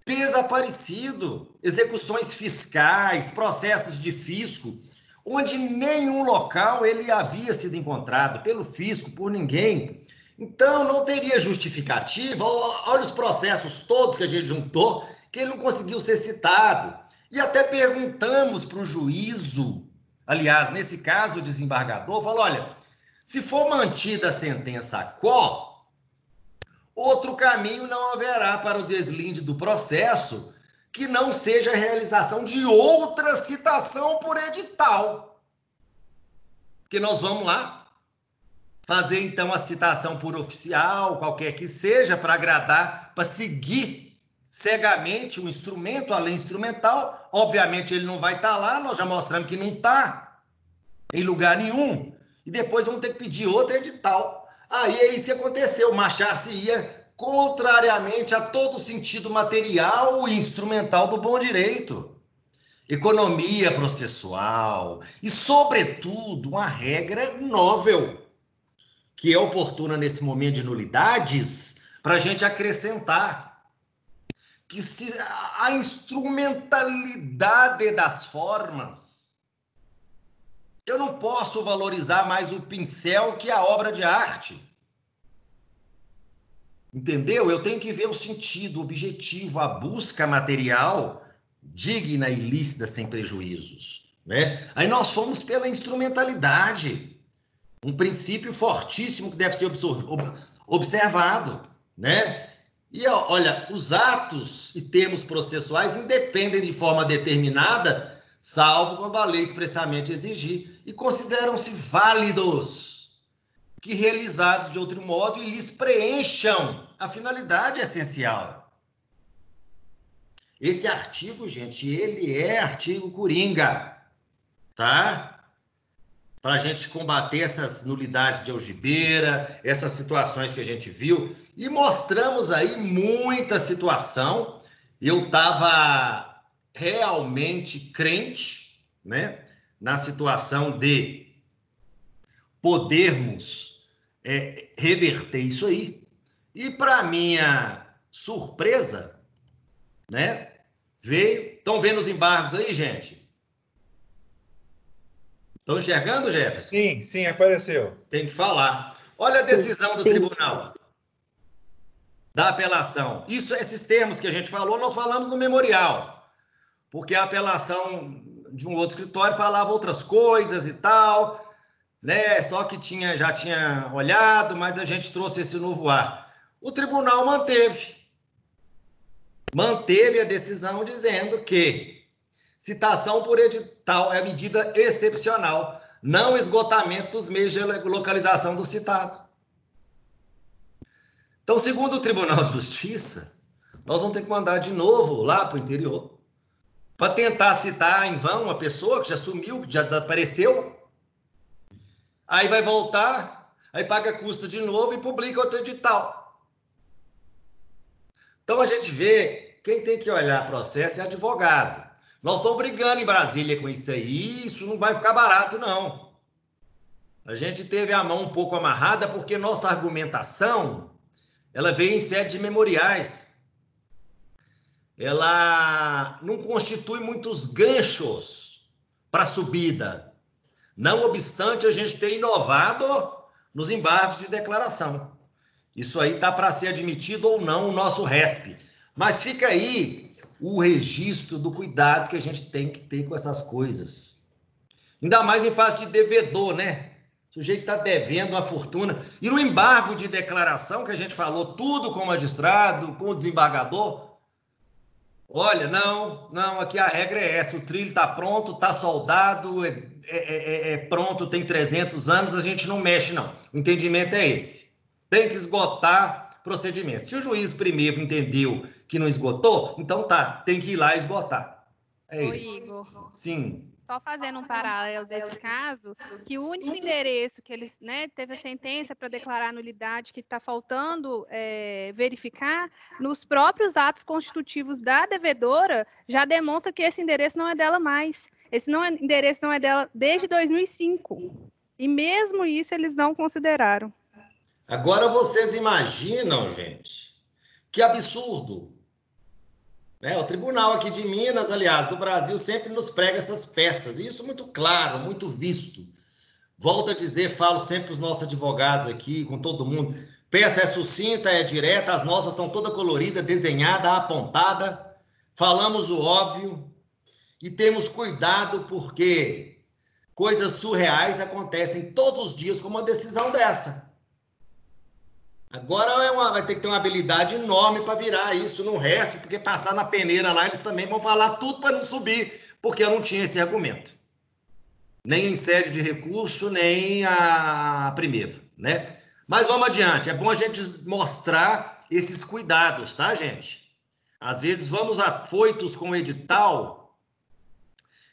desaparecido, execuções fiscais, processos de fisco, onde em nenhum local ele havia sido encontrado pelo fisco, por ninguém. Então, não teria justificativa, olha os processos todos que a gente juntou, que ele não conseguiu ser citado. E até perguntamos para o juízo, aliás, nesse caso, o desembargador falou, olha, se for mantida a sentença quo, outro caminho não haverá para o deslinde do processo que não seja a realização de outra citação por edital. Porque nós vamos lá fazer, então, a citação por oficial, qualquer que seja, para agradar, para seguir cegamente um instrumento, a lei instrumental. Obviamente, ele não vai estar lá, nós já mostramos que não está em lugar nenhum. E depois vamos ter que pedir outro edital. Aí é isso que aconteceu, marchar-se-ia contrariamente a todo o sentido material e instrumental do bom direito. Economia processual e, sobretudo, uma regra novel, que é oportuna nesse momento de nulidades, para a gente acrescentar que se a instrumentalidade das formas, eu não posso valorizar mais o pincel que a obra de arte. Entendeu? Eu tenho que ver o sentido, o objetivo, a busca material digna e lícita sem prejuízos, né? Aí nós fomos pela instrumentalidade, um princípio fortíssimo que deve ser observado, né? E olha, os atos e termos processuais independem de forma determinada, salvo quando a lei expressamente exigir, e consideram-se válidos que realizados de outro modo e lhes preencham a finalidade essencial. Esse artigo, gente, ele é artigo coringa, tá? Para a gente combater essas nulidades de algibeira, essas situações que a gente viu, e mostramos aí muita situação. Eu estava realmente crente, né, na situação de podermos reverter isso aí. E, para minha surpresa, né, veio... Estão vendo os embargos aí, gente? Estão enxergando, Jefferson? Sim, sim, apareceu. Tem que falar. Olha a decisão do tribunal da apelação. Esses termos que a gente falou, nós falamos no memorial, porque a apelação de um outro escritório falava outras coisas e tal, né? Só que já tinha olhado, mas a gente trouxe esse novo ar. O tribunal manteve a decisão dizendo que citação por edital é medida excepcional, não esgotamento dos meios de localização do citado. Então, segundo o Tribunal de Justiça, nós vamos ter que mandar de novo lá para o interior para tentar citar em vão uma pessoa que já sumiu, que já desapareceu. Aí vai voltar, aí paga custo de novo e publica outro edital. Então, a gente vê, quem tem que olhar processo é advogado. Nós estamos brigando em Brasília com isso aí, isso não vai ficar barato, não. A gente teve a mão um pouco amarrada porque nossa argumentação, ela veio em sede de memoriais. Ela não constitui muitos ganchos para subida. Não obstante, a gente ter inovado nos embargos de declaração. Isso aí está para ser admitido ou não o nosso RESP. Mas fica aí o registro do cuidado que a gente tem que ter com essas coisas. Ainda mais em fase de devedor, né? O sujeito está devendo uma fortuna. E no embargo de declaração, que a gente falou tudo com o magistrado, com o desembargador, Olha, não, aqui a regra é essa, o trilho está pronto, está soldado, é pronto, tem 300 anos, a gente não mexe, não. O entendimento é esse. Tem que esgotar procedimento. Se o juiz primeiro entendeu que não esgotou, então tem que ir lá esgotar. É isso. Igor. Sim. Só fazendo um paralelo desse caso, que o único endereço que eles, né, teve a sentença para declarar nulidade, que está faltando verificar, nos próprios atos constitutivos da devedora, já demonstra que esse endereço não é dela mais. Esse endereço não é dela desde 2005. E mesmo isso eles não consideraram. Agora vocês imaginam, gente, que absurdo. O tribunal aqui de Minas, aliás, do Brasil, sempre nos prega essas peças. E isso muito claro, muito visto. Volto a dizer, falo sempre para os nossos advogados aqui, com todo mundo. Peça é sucinta, é direta, as nossas estão toda colorida, desenhada, apontada. Falamos o óbvio e temos cuidado porque coisas surreais acontecem todos os dias com uma decisão dessa. Agora vai ter que ter uma habilidade enorme para virar isso no resto, porque passar na peneira lá, eles também vão falar tudo para não subir, porque eu não tinha esse argumento. Nem em sede de recurso, nem a primeira, né? Mas vamos adiante, é bom a gente mostrar esses cuidados, tá, gente? Às vezes vamos afoitos com o edital,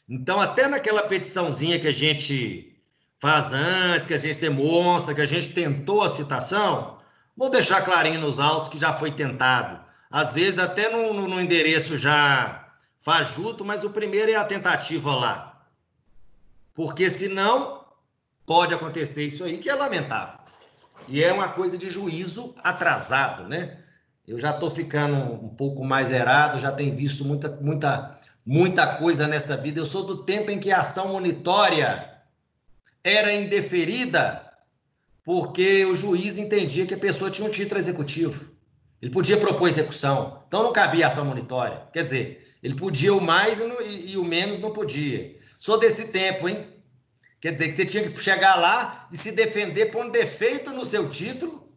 então até naquela petiçãozinha que a gente faz antes, que a gente demonstra, que a gente tentou a citação... Vou deixar clarinho nos autos que já foi tentado. Às vezes até no endereço já fajuto, mas o primeiro é a tentativa lá. Porque senão pode acontecer isso aí, que é lamentável. E é uma coisa de juízo atrasado, né? Eu já estou ficando um pouco mais errado, já tenho visto muita coisa nessa vida. Eu sou do tempo em que a ação monitória era indeferida porque o juiz entendia que a pessoa tinha um título executivo. Ele podia propor execução. Então, não cabia ação monitória. Quer dizer, ele podia o mais e o menos não podia. Sou desse tempo, hein? Quer dizer, que você tinha que chegar lá e se defender por um defeito no seu título,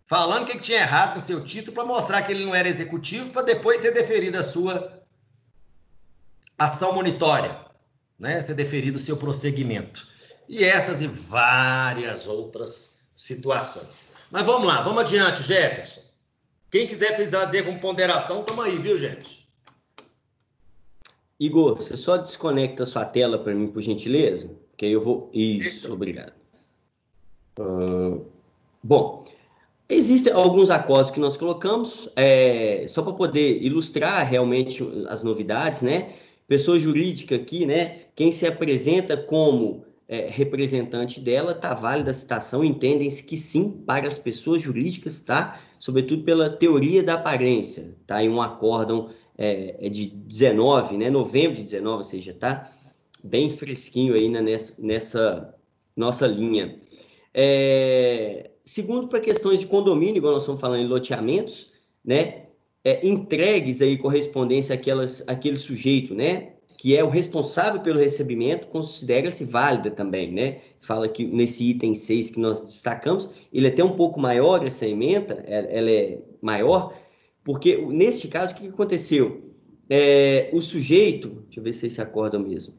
falando o que tinha errado no seu título, para mostrar que ele não era executivo, para depois ter deferido a sua ação monitória, né? Ser deferido o seu prosseguimento. E essas e várias outras situações. Mas vamos lá, vamos adiante, Jefferson. Quem quiser fazer com ponderação, tamo aí, viu, gente? Igor, você só desconecta a sua tela para mim, por gentileza? Que aí eu vou... Isso, obrigado. Bom, existem alguns acordos que nós colocamos, só para poder ilustrar realmente as novidades, né? Pessoa jurídica aqui, né? Quem se apresenta como... representante dela, está válida a citação, entendem-se que sim, para as pessoas jurídicas, tá? Sobretudo pela teoria da aparência, tá? Em um acórdão de 19, né? Novembro de 19, ou seja, tá bem fresquinho aí nessa nossa linha. Segundo, para questões de condomínio, igual nós estamos falando em loteamentos, né? Entregues aí correspondência àquele sujeito, né? Que é o responsável pelo recebimento, considera-se válida também, né? Fala que nesse item 6 que nós destacamos, ele é até um pouco maior, essa ementa, ela é maior, porque neste caso, o que aconteceu? O sujeito, deixa eu ver se esse acorda mesmo.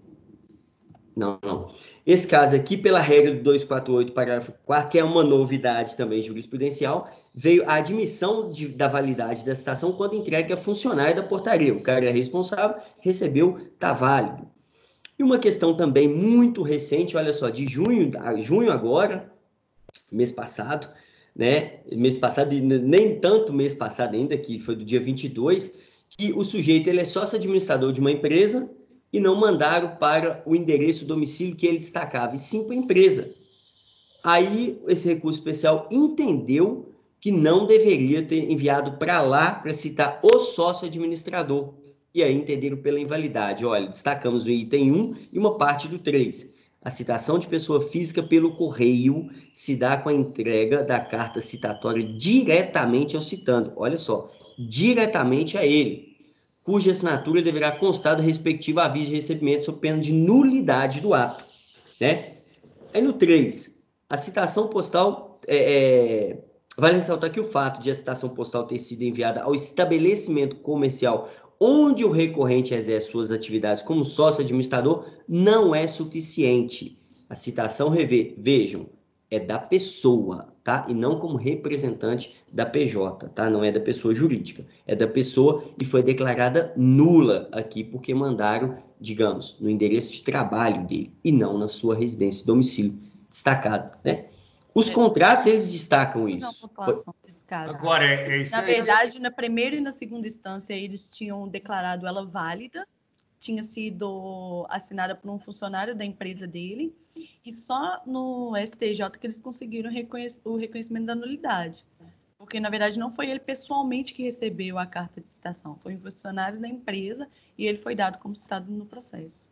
Não. Esse caso aqui, pela regra do 248, parágrafo 4, que é uma novidade também jurisprudencial, veio a admissão da validade da citação quando entregue a funcionária da portaria. O cara é responsável, recebeu, está válido. E uma questão também muito recente, olha só, de junho agora, mês passado, né? Mês passado, e nem tanto mês passado ainda, que foi do dia 22, que o sujeito ele é sócio administrador de uma empresa e não mandaram para o endereço domicílio que ele destacava, e sim para a empresa. Aí, esse recurso especial entendeu que não deveria ter enviado para lá para citar o sócio administrador. E aí entenderam pela invalidade. Olha, destacamos o item 1 e uma parte do 3. A citação de pessoa física pelo correio se dá com a entrega da carta citatória diretamente ao citando. Olha só, diretamente a ele, cuja assinatura deverá constar do respectivo aviso de recebimento sob pena de nulidade do ato, né? Aí no 3, a citação postal, vale ressaltar que o fato de a citação postal ter sido enviada ao estabelecimento comercial onde o recorrente exerce suas atividades como sócio administrador não é suficiente. A citação, vejam, é da pessoa, tá? E não como representante da PJ, tá? Não é da pessoa jurídica, é da pessoa e foi declarada nula aqui porque mandaram, digamos, no endereço de trabalho dele e não na sua residência e domicílio destacado, né? Os contratos, eles destacam isso. Desse caso. Agora, é isso na aí. verdade, na primeira e na segunda instância, eles tinham declarado ela válida, tinha sido assinada por um funcionário da empresa dele, e só no STJ que eles conseguiram o reconhecimento da nulidade. Porque, na verdade, não foi ele pessoalmente que recebeu a carta de citação, foi um funcionário da empresa e ele foi dado como citado no processo.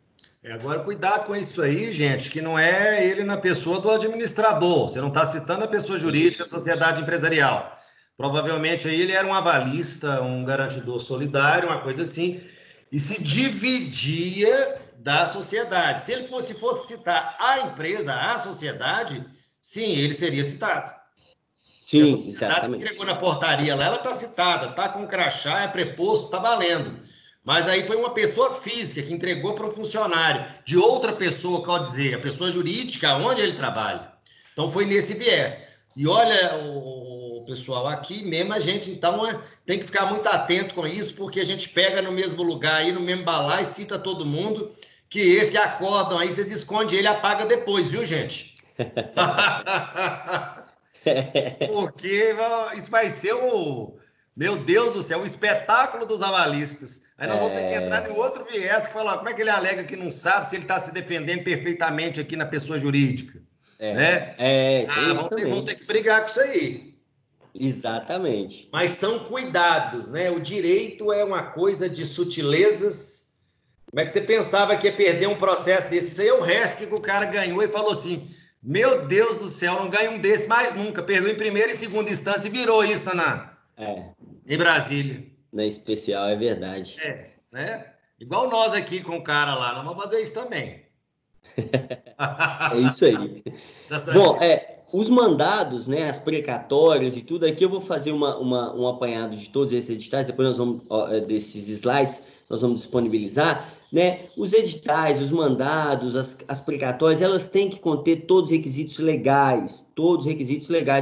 Agora, cuidado com isso aí, gente, que não é ele na pessoa do administrador. Você não está citando a pessoa jurídica, a sociedade empresarial. Provavelmente aí ele era um avalista, um garantidor solidário, uma coisa assim, e se dividia da sociedade. Se ele fosse citar a empresa, a sociedade, sim, ele seria citado. Sim, a exatamente. Entregou na portaria lá, ela está citada, está com crachá, é preposto, está valendo. Mas aí foi uma pessoa física que entregou para um funcionário de outra pessoa, quer dizer, a pessoa jurídica onde ele trabalha. Então foi nesse viés. E olha, o pessoal, aqui mesmo a gente, então, tem que ficar muito atento com isso, porque a gente pega no mesmo lugar aí, no mesmo balaio, e cita todo mundo, que esse acórdão aí, vocês escondem ele e apaga depois, viu, gente? Porque isso vai ser meu Deus do céu, o espetáculo dos avalistas. Aí nós vamos ter que entrar em outro viés que fala, como é que ele alega que não sabe se ele está se defendendo perfeitamente aqui na pessoa jurídica? Né? Vamos ter que brigar com isso aí. Exatamente. Mas são cuidados, né? O direito é uma coisa de sutilezas. Como é que você pensava que ia perder um processo desse? Isso aí é o resto que o cara ganhou e falou assim, meu Deus do céu, não ganho um desse mais nunca. Perdeu em primeira e segunda instância e virou isso, em Brasília. Na especial, é verdade. Né? Igual nós aqui com o cara lá, nós vamos fazer isso também. É isso aí. Bom, os mandados, né, as precatórias e tudo, aqui eu vou fazer um apanhado de todos esses editais, depois nós vamos, desses slides, nós vamos disponibilizar, né? Os editais, os mandados, as precatórias, elas têm que conter todos os requisitos legais,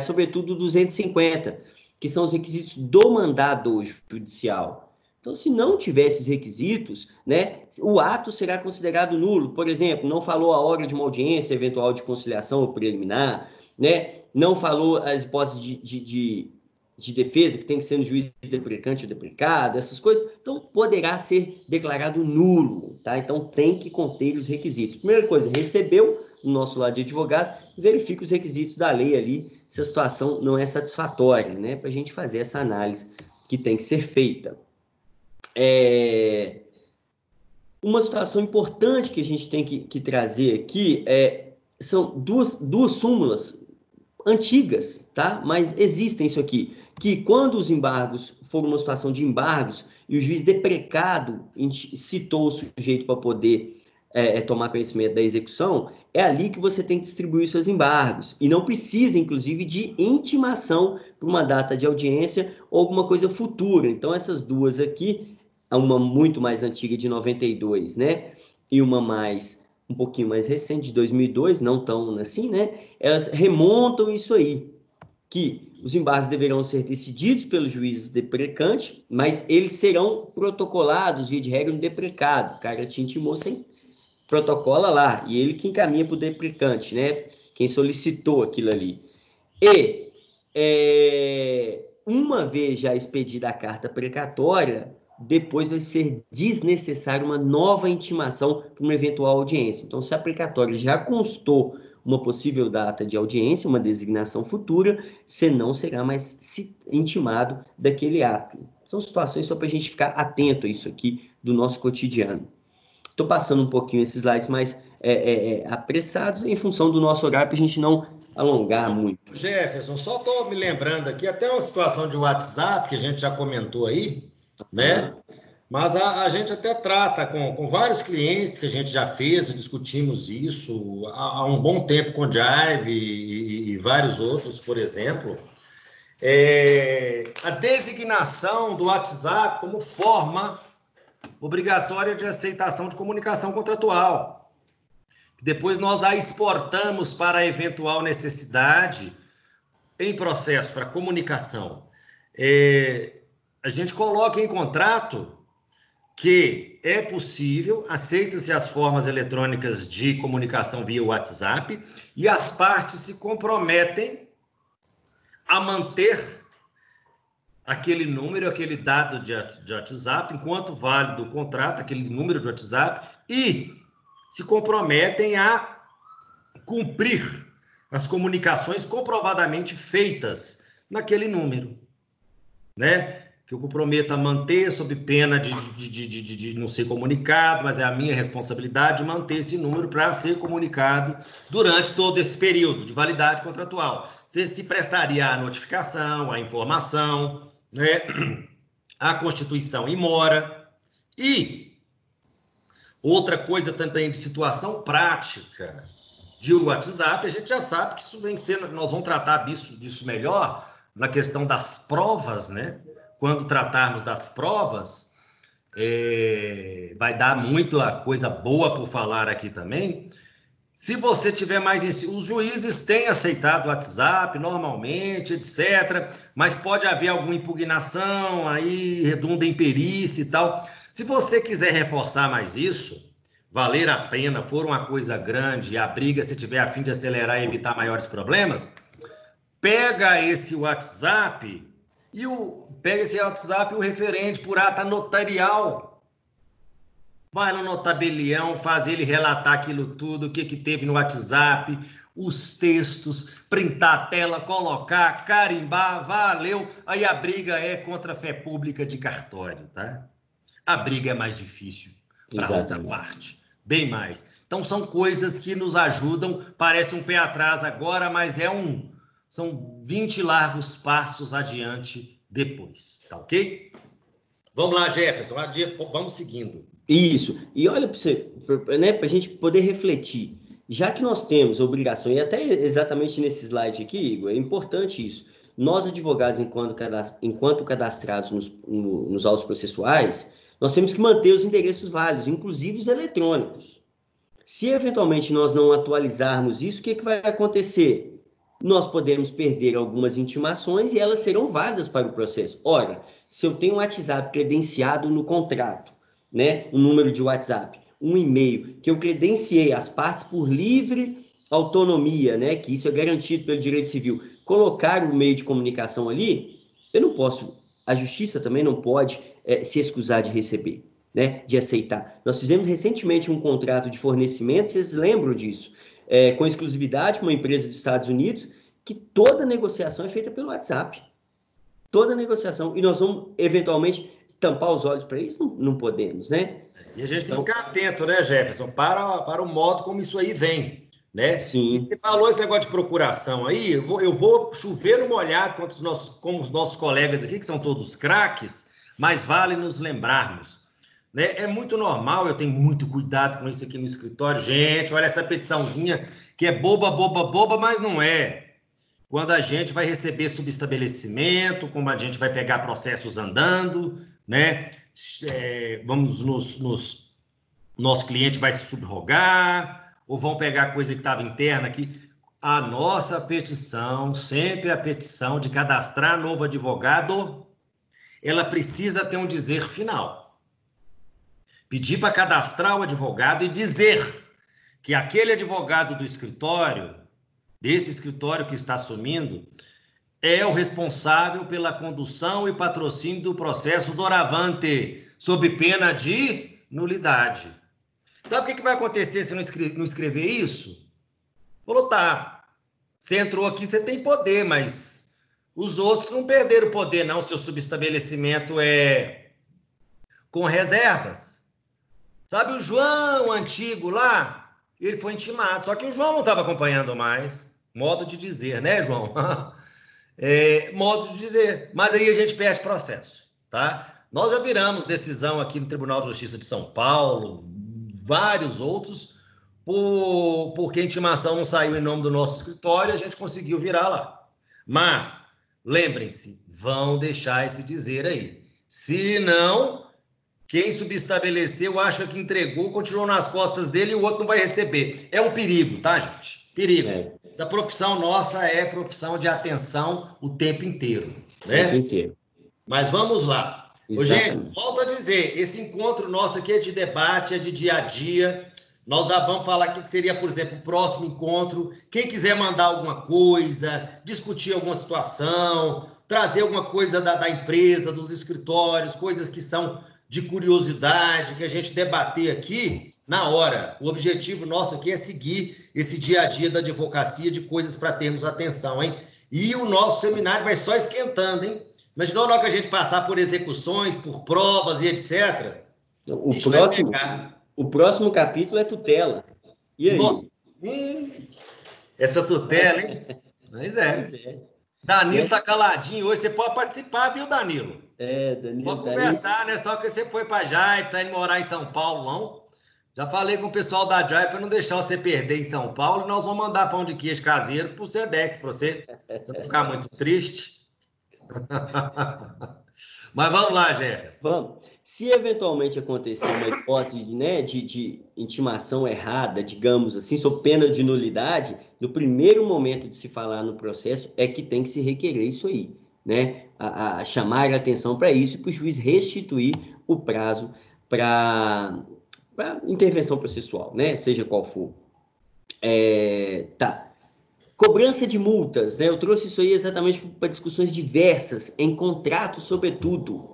sobretudo o 250, que são os requisitos do mandado judicial. Então, se não tiver esses requisitos, né, o ato será considerado nulo. Por exemplo, não falou a hora de uma audiência eventual de conciliação ou preliminar, né, não falou as hipóteses de defesa, que tem que ser no juízo deprecante ou deprecado, essas coisas, então poderá ser declarado nulo, tá? Então tem que conter os requisitos. Primeira coisa, recebeu no nosso lado de advogado, verifica os requisitos da lei ali, se a situação não é satisfatória, né? Para a gente fazer essa análise que tem que ser feita. Uma situação importante que a gente tem que trazer aqui são duas súmulas antigas, tá? Mas existem isso aqui, que quando os embargos foram uma situação de embargos e o juiz deprecado citou o sujeito para poder tomar conhecimento da execução, é ali que você tem que distribuir seus embargos. E não precisa, inclusive, de intimação para uma data de audiência ou alguma coisa futura. Então, essas duas aqui, uma muito mais antiga, de 92, né? E uma um pouquinho mais recente, de 2002, não tão assim, né? Elas remontam isso aí, que os embargos deverão ser decididos pelo juiz deprecante, mas eles serão protocolados, via de regra, no deprecado. O cara te intimou sem protocola lá, e ele que encaminha para o deprecante, né? Quem solicitou aquilo ali. E, uma vez já expedida a carta precatória, depois vai ser desnecessária uma nova intimação para uma eventual audiência. Então, se a precatória já constou uma possível data de audiência, uma designação futura, você não será mais intimado daquele ato. São situações só para a gente ficar atento a isso aqui do nosso cotidiano. Estou passando um pouquinho esses slides mais apressados em função do nosso horário, para a gente não alongar muito. Jefferson, só estou me lembrando aqui, até uma situação de WhatsApp, que a gente já comentou aí, né? Mas a gente até trata com vários clientes que a gente já fez, discutimos isso há um bom tempo com o Jive e vários outros, por exemplo. A designação do WhatsApp como forma obrigatória de aceitação de comunicação contratual. Depois nós a exportamos para a eventual necessidade em processo para comunicação. A gente coloca em contrato que é possível, aceitam-se as formas eletrônicas de comunicação via WhatsApp e as partes se comprometem a manter aquele número, aquele dado de WhatsApp, enquanto válido o contrato, aquele número de WhatsApp, e se comprometem a cumprir as comunicações comprovadamente feitas naquele número, né? Que eu comprometo a manter sob pena de não ser comunicado, mas é a minha responsabilidade manter esse número para ser comunicado durante todo esse período de validade contratual. Você se prestaria à notificação, à informação, né? A Constituição em mora. E outra coisa também de situação prática de WhatsApp, a gente já sabe que isso vem sendo, nós vamos tratar disso melhor na questão das provas, né? Quando tratarmos das provas, vai dar muita coisa boa por falar aqui também. Se você tiver mais... Os juízes têm aceitado o WhatsApp normalmente, etc., mas pode haver alguma impugnação, aí redunda em perícia e tal. Se você quiser reforçar mais isso, valer a pena, for uma coisa grande e a briga, se tiver a fim de acelerar e evitar maiores problemas, pega esse WhatsApp e o referente por ata notarial. Vai no notabelião, faz ele relatar aquilo tudo, o que teve no WhatsApp, os textos, printar a tela, colocar, carimbar, valeu. Aí a briga é contra a fé pública de cartório, tá? A briga é mais difícil para a outra parte, bem mais. Então são coisas que nos ajudam, parece um pé atrás agora, mas são 20 largos passos adiante depois, tá ok? Vamos lá, Jefferson, vamos seguindo. Isso, e olha para você, né, para a gente poder refletir, já que nós temos a obrigação, e até exatamente nesse slide aqui, Igor, é importante isso, nós advogados, enquanto cadastrados nos autos processuais, nós temos que manter os endereços válidos, inclusive os eletrônicos. Se eventualmente nós não atualizarmos isso, o que vai acontecer? Nós podemos perder algumas intimações e elas serão válidas para o processo. Ora, se eu tenho um WhatsApp credenciado no contrato, né, um número de WhatsApp, um e-mail, que eu credenciei as partes por livre autonomia, né, que isso é garantido pelo direito civil, colocar o meio de comunicação ali, eu não posso, a justiça também não pode se excusar de receber, né, de aceitar. Nós fizemos recentemente um contrato de fornecimento, vocês lembram disso? Com exclusividade com uma empresa dos Estados Unidos, que toda negociação é feita pelo WhatsApp. Toda negociação. E nós vamos, eventualmente, tampar os olhos para isso? Não podemos, né? E a gente tem que ficar atento, né, Jefferson, para o modo como isso aí vem, né? Sim. Você falou esse negócio de procuração aí, eu vou chover no molhado com os nossos colegas aqui, que são todos craques, mas vale nos lembrarmos. Né? É muito normal, eu tenho muito cuidado com isso aqui no escritório. Gente, olha essa petiçãozinha que é boba, mas não é. Quando a gente vai receber subestabelecimento, como a gente vai pegar processos andando, né? Nosso cliente vai se subrogar, ou vão pegar coisa que estava interna aqui. A nossa petição, sempre a petição de cadastrar novo advogado, ela precisa ter um dizer final. Pedir para cadastrar o advogado e dizer que aquele advogado do escritório, desse escritório que está assumindo, é o responsável pela condução e patrocínio do processo doravante, sob pena de nulidade. Sabe o que vai acontecer se não escrever isso? Falou, tá, você entrou aqui, você tem poder, mas os outros não perderam o poder, não, seu subestabelecimento é com reservas. Sabe o João antigo lá? Ele foi intimado, só que o João não estava acompanhando mais. Modo de dizer, né, João? Modo de dizer. Mas aí a gente perde processo, tá? Nós já viramos decisão aqui no Tribunal de Justiça de São Paulo, vários outros, porque a intimação não saiu em nome do nosso escritório, a gente conseguiu virar lá. Mas, lembrem-se, vão deixar esse dizer aí. Se não... Quem subestabeleceu acha que entregou, continuou nas costas dele e o outro não vai receber. É um perigo, tá, gente? Perigo. Essa profissão nossa é profissão de atenção o tempo inteiro, né? O tempo inteiro. Mas vamos lá. Ô, gente, volto a dizer, esse encontro nosso aqui é de debate, é de dia a dia. Nós já vamos falar aqui que seria, por exemplo, o próximo encontro. Quem quiser mandar alguma coisa, discutir alguma situação, trazer alguma coisa da empresa, dos escritórios, coisas que são de curiosidade, que a gente debater aqui na hora. O objetivo nosso aqui é seguir esse dia a dia da advocacia, de coisas para termos atenção, hein? E o nosso seminário vai só esquentando, hein? Imagina na hora que a gente passar por execuções, por provas e etc. O próximo capítulo é tutela. E aí? Nossa. Essa tutela, hein? Pois é. Danilo tá caladinho hoje. Você pode participar, viu, Danilo? Danilo. Pode conversar, né? Só que você foi para Jive, tá indo morar em São Paulo, não? Já falei com o pessoal da Jive para não deixar você perder em São Paulo. E nós vamos mandar pão de queijo caseiro pro Sedex, para você não ficar muito triste. Mas vamos lá, Jefferson. Vamos. Se eventualmente acontecer uma hipótese, né, de intimação errada, digamos assim, sob pena de nulidade, no primeiro momento de se falar no processo é que tem que se requerer isso aí, né? A chamar a atenção para isso e para o juiz restituir o prazo para intervenção processual, né? Seja qual for. Cobrança de multas, né? Eu trouxe isso aí exatamente para discussões diversas, em contrato, sobretudo,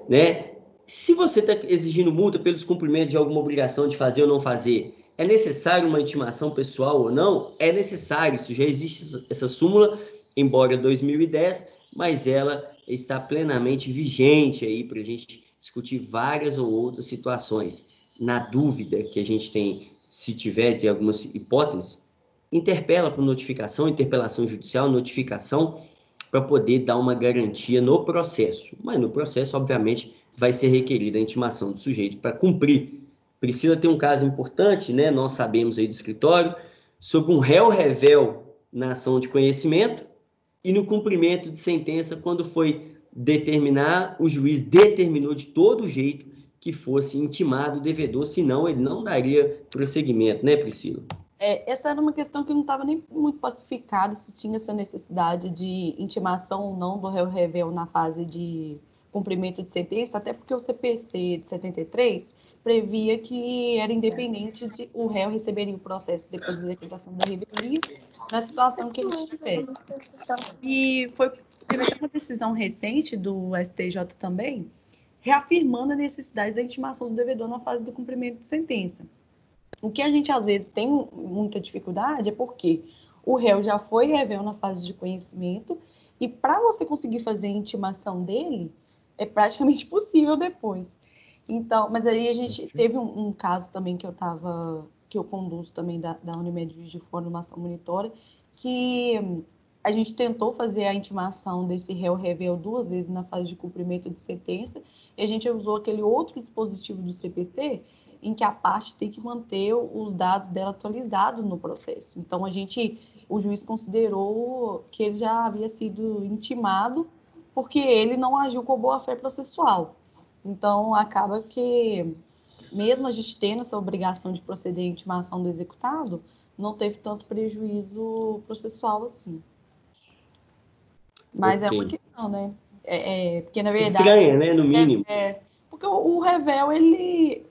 né? Se você está exigindo multa pelo descumprimento de alguma obrigação de fazer ou não fazer, é necessário uma intimação pessoal ou não? É necessário, isso já existe essa súmula, embora 2010, mas ela está plenamente vigente aí para a gente discutir várias ou outras situações. Na dúvida que a gente tem, se tiver de algumas hipóteses, interpela por notificação, interpelação judicial, notificação, para poder dar uma garantia no processo. Mas no processo, obviamente, vai ser requerida a intimação do sujeito para cumprir. Precisa ter um caso importante, né? Nós sabemos aí do escritório, sobre um réu revel na ação de conhecimento e no cumprimento de sentença, quando foi determinar, o juiz determinou de todo jeito que fosse intimado o devedor, senão ele não daria prosseguimento, né, Priscila? Essa era uma questão que não estava nem muito pacificada, se tinha essa necessidade de intimação ou não do réu revel na fase de cumprimento de sentença, até porque o CPC de 73 previa que era independente de o réu receberia o processo depois da execução da revelia na situação que ele estiver. E teve uma decisão recente do STJ também, reafirmando a necessidade da intimação do devedor na fase do cumprimento de sentença. O que a gente, às vezes, tem muita dificuldade é porque o réu já foi revel na fase de conhecimento e para você conseguir fazer a intimação dele, é praticamente possível depois. Então, mas aí a gente teve um caso também que eu conduzo também da Unimed de Formação Monitora, que a gente tentou fazer a intimação desse réu revel 2 vezes na fase de cumprimento de sentença e a gente usou aquele outro dispositivo do CPC em que a parte tem que manter os dados dela atualizados no processo. Então, o juiz considerou que ele já havia sido intimado porque ele não agiu com boa-fé processual. Então, acaba que, mesmo a gente tendo essa obrigação de proceder à intimação do executado, não teve tanto prejuízo processual assim. Mas é uma questão, né? Porque, na verdade... Estranha, né? No mínimo. Porque o revel, ele...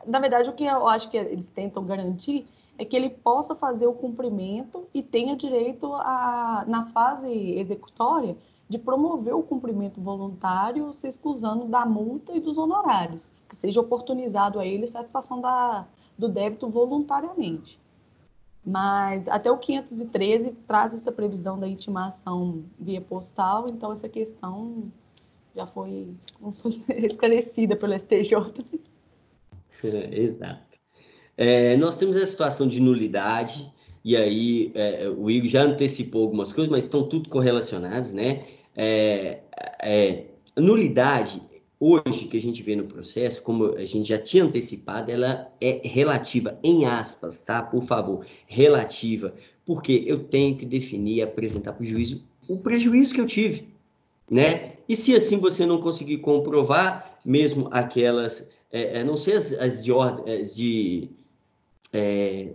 Na verdade, o que eu acho que eles tentam garantir é que ele possa fazer o cumprimento e tenha direito, na fase executória, de promover o cumprimento voluntário, se excusando da multa e dos honorários, que seja oportunizado a ele a satisfação do débito voluntariamente. Mas até o 513 traz essa previsão da intimação via postal, então essa questão já foi esclarecida pelo STJ. Exato. Nós temos a situação de nulidade, e aí o Igor já antecipou algumas coisas, mas estão tudo correlacionados, né? Nulidade, hoje, que a gente vê no processo, como a gente já tinha antecipado, ela é relativa, em aspas, tá? Por favor, relativa, porque eu tenho que definir e apresentar para o juiz o prejuízo que eu tive, né? E se assim você não conseguir comprovar, mesmo aquelas a não ser as de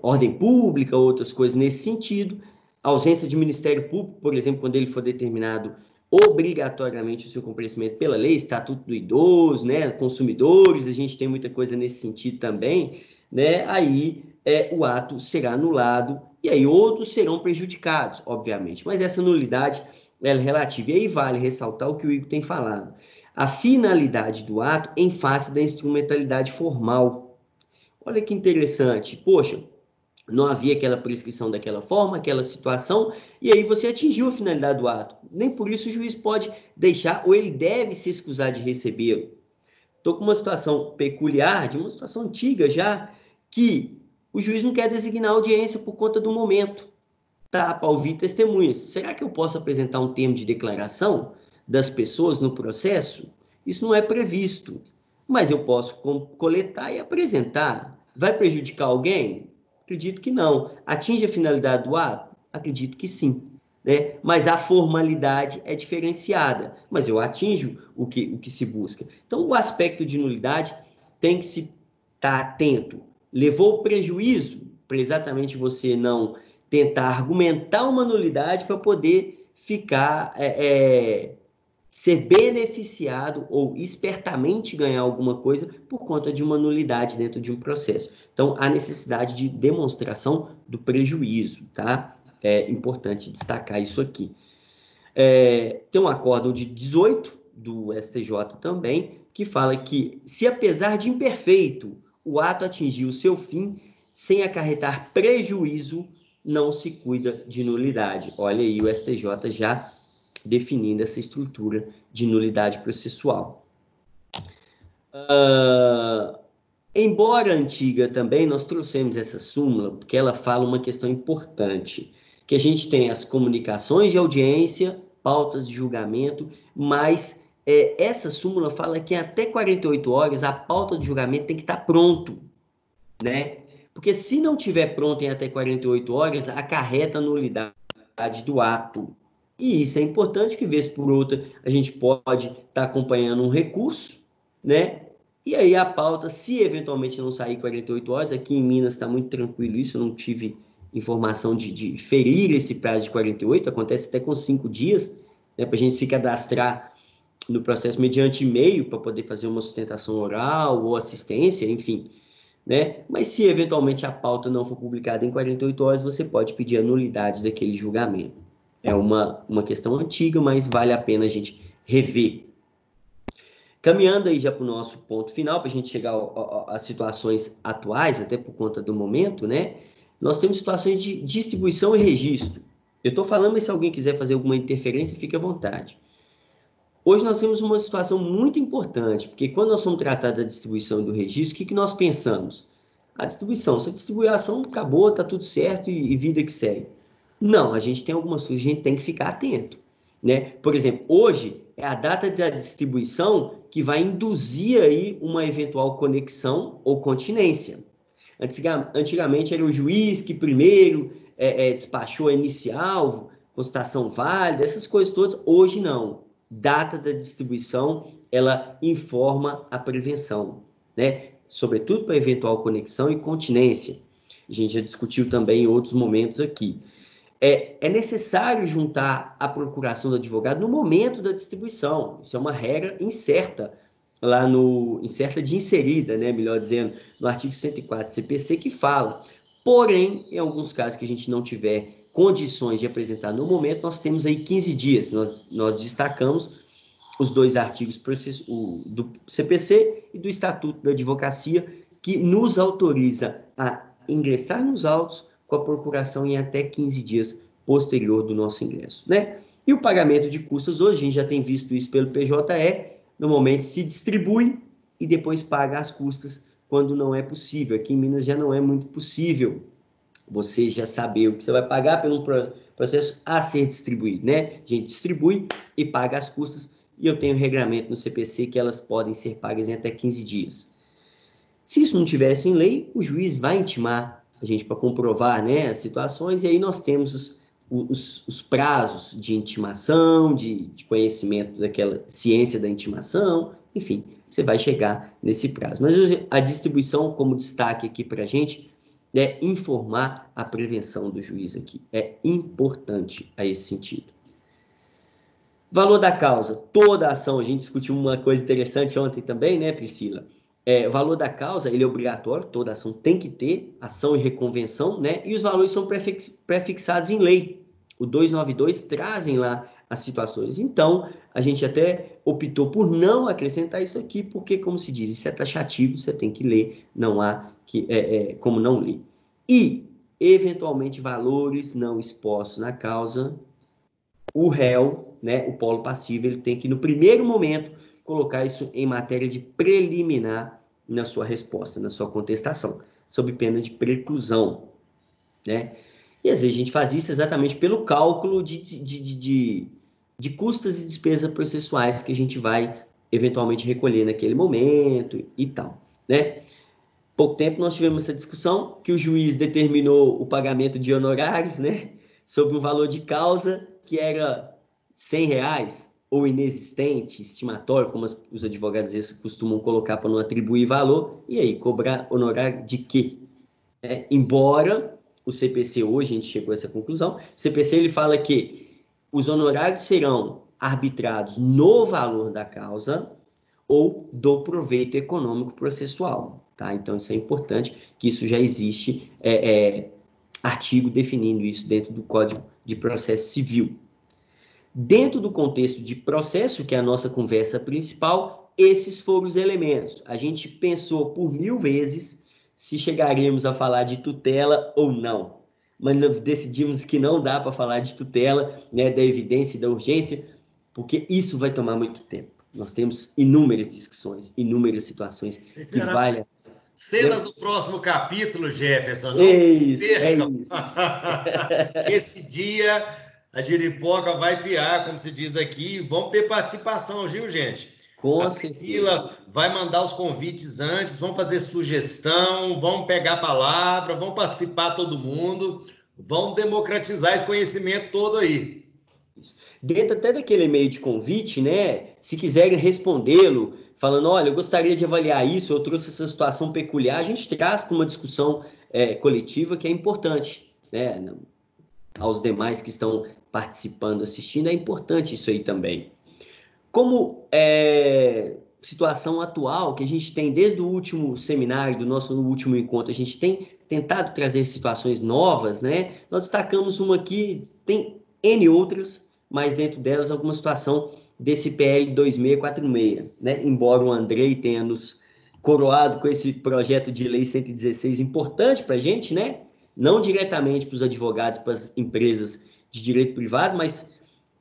ordem pública, outras coisas nesse sentido, ausência de Ministério Público, por exemplo, quando ele for determinado obrigatoriamente o seu cumprimento pela lei, Estatuto do Idoso, né, consumidores, a gente tem muita coisa nesse sentido também, né, aí o ato será anulado e aí outros serão prejudicados, obviamente, mas essa nulidade ela é relativa. E aí vale ressaltar o que o Igor tem falado, a finalidade do ato em face da instrumentalidade formal. Olha que interessante, poxa, não havia aquela prescrição daquela forma, aquela situação, e aí você atingiu a finalidade do ato. Nem por isso o juiz pode deixar, ou ele deve se excusar de recebê-lo. Estou com uma situação peculiar, de uma situação antiga já, que o juiz não quer designar audiência por conta do momento, tá? Para ouvir testemunhas. Será que eu posso apresentar um termo de declaração das pessoas no processo? Isso não é previsto, mas eu posso coletar e apresentar. Vai prejudicar alguém? Acredito que não. Atinge a finalidade do ato? Acredito que sim. Né? Mas a formalidade é diferenciada. Mas eu atinjo o que se busca. Então, o aspecto de nulidade tem que se estar atento. Levou prejuízo para exatamente você não tentar argumentar uma nulidade para poder ficar... ser beneficiado ou espertamente ganhar alguma coisa por conta de uma nulidade dentro de um processo. Então, há necessidade de demonstração do prejuízo, tá? É importante destacar isso aqui. Tem um acórdão de 18 do STJ também, que fala que, se apesar de imperfeito, o ato atingiu o seu fim sem acarretar prejuízo, não se cuida de nulidade. Olha aí o STJ já definindo essa estrutura de nulidade processual. Embora antiga também, nós trouxemos essa súmula, porque ela fala uma questão importante, que a gente tem as comunicações de audiência, pautas de julgamento, mas essa súmula fala que até 48 horas a pauta de julgamento tem que estar pronto, né? Porque se não tiver pronto em até 48 horas, acarreta a nulidade do ato. E isso é importante, que vez por outra a gente pode estar acompanhando um recurso, né? E aí a pauta, se eventualmente não sair 48 horas, aqui em Minas está muito tranquilo isso, eu não tive informação de ferir esse prazo de 48, acontece até com 5 dias, né, para a gente se cadastrar no processo mediante e-mail, para poder fazer uma sustentação oral ou assistência, enfim, né? Mas se eventualmente a pauta não for publicada em 48 horas, você pode pedir a nulidade daquele julgamento. É uma questão antiga, mas vale a pena a gente rever. Caminhando aí já para o nosso ponto final, para a gente chegar às situações atuais, até por conta do momento, né? Nós temos situações de distribuição e registro. Eu estou falando, mas se alguém quiser fazer alguma interferência, fique à vontade. Hoje nós temos uma situação muito importante, porque quando nós vamos tratar da distribuição e do registro, o que nós pensamos? A distribuição, se a distribuição acabou, está tudo certo e vida que segue. Não, a gente tem algumas coisas que a gente tem que ficar atento, né? Por exemplo, hoje é a data da distribuição que vai induzir aí uma eventual conexão ou continência. Antigamente era o juiz que primeiro despachou a inicial, constatação válida, essas coisas todas. Hoje não. Data da distribuição, ela informa a prevenção, né? Sobretudo para eventual conexão e continência. A gente já discutiu também em outros momentos aqui. É necessário juntar a procuração do advogado no momento da distribuição. Isso é uma regra incerta, lá inserida, né, melhor dizendo, no artigo 104 CPC, que fala. Porém, em alguns casos que a gente não tiver condições de apresentar no momento, nós temos aí 15 dias. Nós destacamos os 2 artigos do CPC e do Estatuto da Advocacia, que nos autoriza a ingressar nos autos com a procuração em até 15 dias posterior do nosso ingresso, né? E o pagamento de custas hoje, a gente já tem visto isso pelo PJE, normalmente se distribui e depois paga as custas quando não é possível. Aqui em Minas já não é muito possível você já saber o que você vai pagar pelo processo a ser distribuído, né? A gente distribui e paga as custas, e eu tenho regramento no CPC que elas podem ser pagas em até 15 dias. Se isso não tivesse em lei, o juiz vai intimar a gente para comprovar, né, as situações, e aí nós temos os prazos de intimação, de conhecimento daquela ciência da intimação, enfim, você vai chegar nesse prazo. Mas a distribuição, como destaque aqui para a gente, é informar a prevenção do juiz aqui. É importante a esse sentido. Valor da causa. Toda ação, a gente discutiu uma coisa interessante ontem também, né, Priscila? O valor da causa, ele é obrigatório, toda ação tem que ter, ação e reconvenção, né? E os valores são prefixados em lei. O 292 trazem lá as situações. Então, a gente até optou por não acrescentar isso aqui, porque, como se diz, isso é taxativo, você tem que ler, não há como não ler. E, eventualmente, valores não expostos na causa, o réu, né, o polo passivo, ele tem que, no primeiro momento, colocar isso em matéria de preliminar na sua resposta, na sua contestação, sob pena de preclusão, né? E às vezes a gente faz isso exatamente pelo cálculo de custas e despesas processuais que a gente vai eventualmente recolher naquele momento e tal, né? Pouco tempo nós tivemos essa discussão que o juiz determinou o pagamento de honorários, né? Sobre um valor de causa que era R$100 ou inexistente, estimatório, como os advogados às vezes costumam colocar para não atribuir valor, e aí, cobrar honorário de quê? Embora o CPC, hoje a gente chegou a essa conclusão, o CPC ele fala que os honorários serão arbitrados no valor da causa ou do proveito econômico processual, tá? Então, isso é importante, que isso já existe artigo definindo isso dentro do Código de Processo Civil. Dentro do contexto de processo, que é a nossa conversa principal, esses foram os elementos. A gente pensou por 1000 vezes se chegaríamos a falar de tutela ou não, mas nós decidimos que não dá para falar de tutela, né, da evidência e da urgência, porque isso vai tomar muito tempo. Nós temos inúmeras discussões, inúmeras situações que valem... Cenas do próximo capítulo, Jefferson. Não isso. Esse dia a Jeripoca vai piar, como se diz aqui. Vamos ter participação, viu, gente? A Priscila vai mandar os convites antes, vão fazer sugestão, vão pegar a palavra, vão participar todo mundo, vão democratizar esse conhecimento todo aí. Dentro até daquele e-mail de convite, né? Se quiserem respondê-lo, falando, olha, eu gostaria de avaliar isso, eu trouxe essa situação peculiar, a gente traz para uma discussão coletiva que é importante, né? Aos demais que estão participando, assistindo, é importante isso aí também. Como situação atual, que a gente tem desde o último seminário, do nosso último encontro, a gente tem tentado trazer situações novas, né? Nós destacamos uma aqui, tem N outras, mas dentro delas alguma situação desse PL 2646, né? Embora o Andrei tenha nos coroado com esse projeto de lei 116 importante para a gente, né? Não diretamente para os advogados, para as empresas de direito privado, mas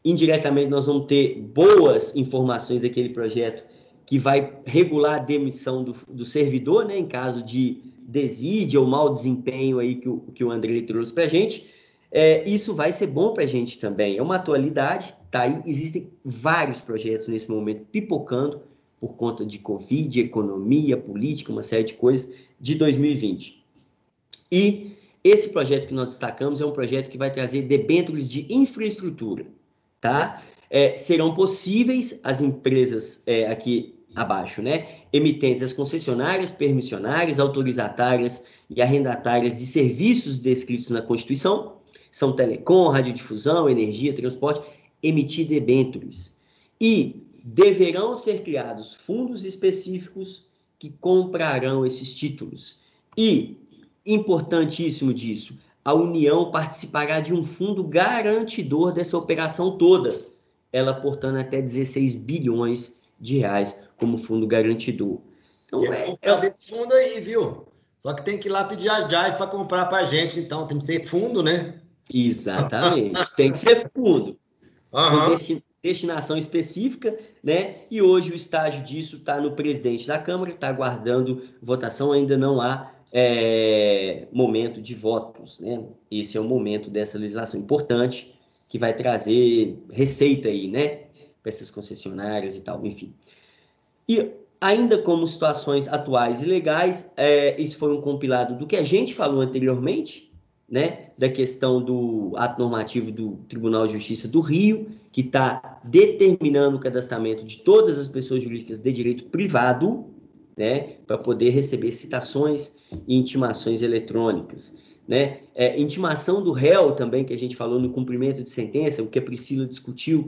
indiretamente nós vamos ter boas informações daquele projeto que vai regular a demissão do servidor, né? Em caso de desídia ou mau desempenho aí que o Andrei trouxe para a gente. Isso vai ser bom para a gente também. É uma atualidade, tá aí. Existem vários projetos nesse momento pipocando por conta de Covid, economia, política, uma série de coisas de 2020. E esse projeto que nós destacamos é um projeto que vai trazer debêntures de infraestrutura, tá? Serão possíveis as empresas aqui abaixo, né? Emitentes, as concessionárias, permissionárias, autorizatárias e arrendatárias de serviços descritos na Constituição, são telecom, radiodifusão, energia, transporte, emitir debêntures. E deverão ser criados fundos específicos que comprarão esses títulos. E, importantíssimo disso, a União participará de um fundo garantidor dessa operação toda, ela aportando até 16 bilhões de reais como fundo garantidor. Então, desse fundo aí, viu? Só que tem que ir lá pedir a Jive para comprar para a gente, então tem que ser fundo, né? Exatamente, tem que ser fundo, com destinação específica, né? E hoje o estágio disso está no presidente da Câmara, está aguardando votação, ainda não há momento de votos, né? Esse é o momento dessa legislação importante, que vai trazer receita aí, né? Para essas concessionárias e tal, enfim. E ainda como situações atuais e legais, isso foi um compilado do que a gente falou anteriormente, né, da questão do ato normativo do Tribunal de Justiça do Rio, que está determinando o cadastramento de todas as pessoas jurídicas de direito privado, né, para poder receber citações e intimações eletrônicas, né? Intimação do réu também, que a gente falou no cumprimento de sentença, o que a Priscila discutiu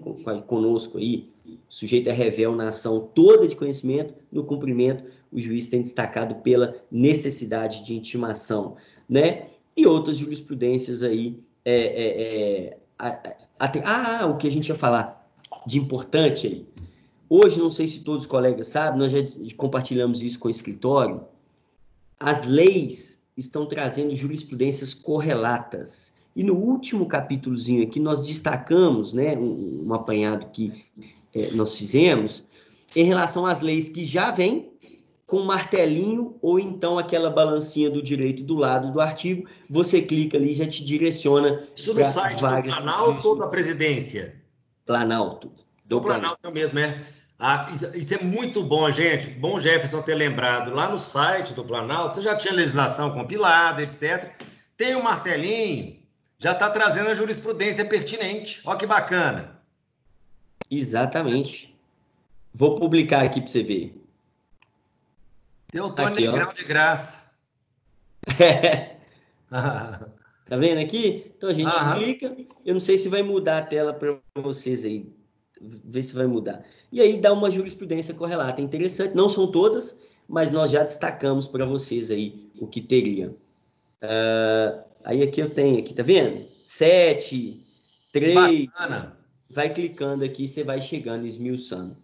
conosco aí, sujeito a revel na ação toda de conhecimento, no cumprimento o juiz tem destacado pela necessidade de intimação, né? E outras jurisprudências aí, o que a gente ia falar de importante aí. Hoje, não sei se todos os colegas sabem, nós já compartilhamos isso com o escritório, as leis estão trazendo jurisprudências correlatas. E no último capítulozinho aqui, nós destacamos, né, um apanhado que nós fizemos, em relação às leis que já vêm com martelinho ou então aquela balancinha do direito do lado do artigo, você clica ali e já te direciona. Isso no site do Planalto ou da Presidência? Planalto. Do Planalto mesmo, isso é muito bom, gente. Bom, Jefferson, ter lembrado. Lá no site do Planalto, você já tinha legislação compilada, etc. Tem um martelinho, já está trazendo a jurisprudência pertinente. Olha que bacana. Exatamente. Vou publicar aqui para você ver. Eu tô negrão de graça. Tá vendo aqui? Então a gente clica. Eu não sei se vai mudar a tela para vocês aí. Ver se vai mudar. E aí dá uma jurisprudência correlata. É interessante. Não são todas, mas nós já destacamos para vocês aí o que teria. Aí aqui eu tenho, aqui, tá vendo? 7, 3. Bacana. Vai clicando aqui, você vai chegando, esmiuçando.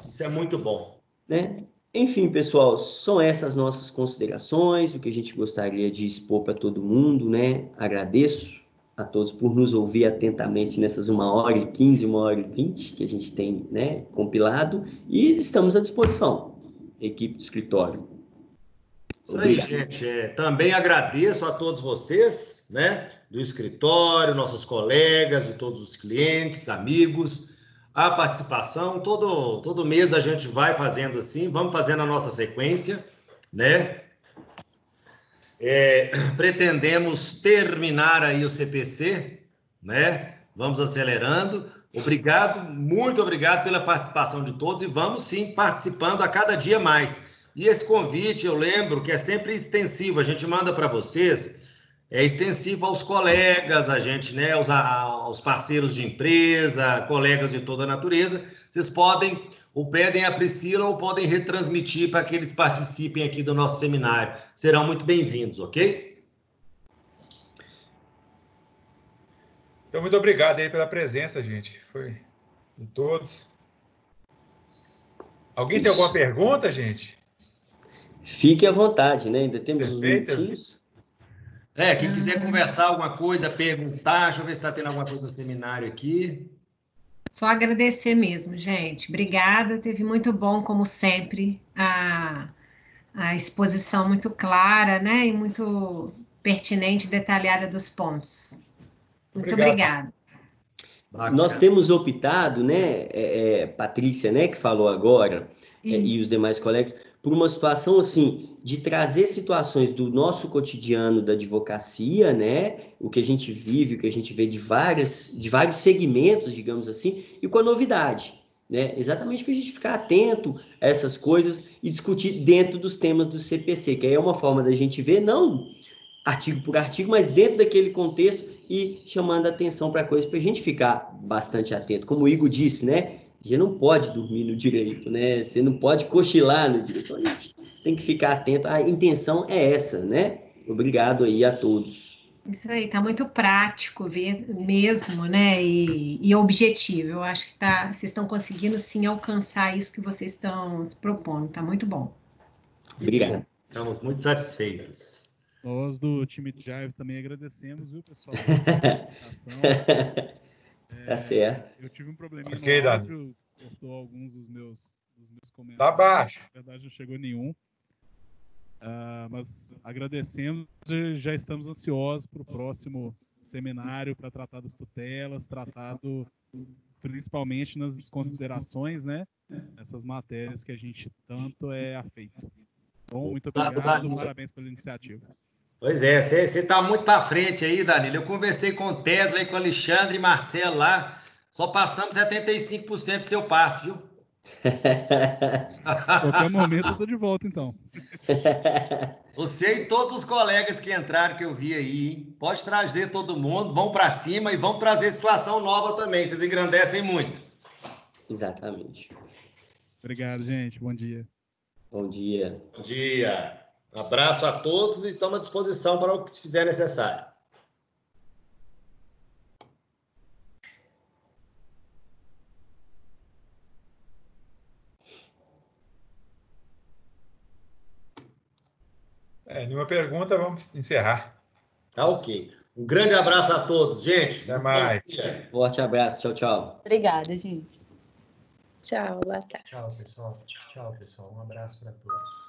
Isso é muito bom. Né? Enfim, pessoal, são essas nossas considerações, o que a gente gostaria de expor para todo mundo, né? Agradeço a todos por nos ouvir atentamente nessas 1h15, 1h20 que a gente tem, né, compilado, e estamos à disposição, equipe do escritório. Isso aí, gente. Também agradeço a todos vocês, né, do escritório, nossos colegas, de todos os clientes, amigos, a participação. Todo mês a gente vai fazendo assim, vamos fazendo a nossa sequência, né? Pretendemos terminar aí o CPC, né? Vamos acelerando. Obrigado, muito obrigado pela participação de todos e vamos sim participando a cada dia mais. E esse convite, eu lembro que é sempre extensivo, a gente manda para vocês, é extensivo aos colegas, a gente, né, aos parceiros de empresa, colegas de toda a natureza. Vocês podem, ou pedem a Priscila, ou podem retransmitir para que eles participem aqui do nosso seminário. Serão muito bem-vindos, ok? Então, muito obrigado aí pela presença, gente. Foi de todos. Alguém tem alguma pergunta, gente? Fique à vontade, né? Ainda temos uns minutinhos. Quem quiser conversar alguma coisa, perguntar, deixa eu ver se está tendo alguma coisa no seminário aqui. Só agradecer mesmo, gente. Obrigada, teve muito bom, como sempre, a exposição muito clara, né? E muito pertinente e detalhada dos pontos. Muito obrigada. Nós temos optado, né, Patrícia, né, que falou agora, e os demais colegas, por uma situação assim, de trazer situações do nosso cotidiano da advocacia, né, o que a gente vive, o que a gente vê de vários segmentos, digamos assim, e com a novidade, né, exatamente para a gente ficar atento a essas coisas e discutir dentro dos temas do CPC, que aí é uma forma da gente ver, não artigo por artigo, mas dentro daquele contexto e chamando a atenção para coisas para a gente ficar bastante atento. Como o Igor disse, né, a gente não pode dormir no direito, né? Você não pode cochilar no direito. A gente tem que ficar atento. A intenção é essa, né? Obrigado aí a todos. Isso aí, tá muito prático mesmo, né? E objetivo. Eu acho que vocês estão conseguindo sim alcançar isso que vocês estão se propondo. Tá muito bom. Obrigado. Estamos muito satisfeitos. Nós do time de Jive também agradecemos, viu, pessoal? Tá certo. Eu tive um probleminha no áudio, cortou alguns dos meus comentários. Tá baixo. Na verdade, não chegou nenhum. Mas agradecemos e já estamos ansiosos para o próximo seminário para tratar das tutelas, tratado principalmente nas considerações, né? Essas matérias que a gente tanto é afeito. Bom, muito obrigado, parabéns pela iniciativa. Pois é, você está muito à frente aí, Danilo. Eu conversei com o Tesla e com o Alexandre e Marcelo lá, só passamos 75% do seu passe, viu? Qualquer momento eu tô de volta, então. Você e todos os colegas que entraram, que eu vi aí, hein? Pode trazer todo mundo, vão para cima e vão trazer situação nova também. Vocês engrandecem muito. Exatamente. Obrigado, gente. Bom dia. Bom dia. Bom dia. Um abraço a todos e estamos à disposição para o que se fizer necessário. Nenhuma pergunta, vamos encerrar. Tá ok. Um grande abraço a todos, gente. Até mais. Forte abraço. Tchau, tchau. Obrigada, gente. Tchau, boa tarde. Tchau, pessoal. Tchau, pessoal. Um abraço para todos.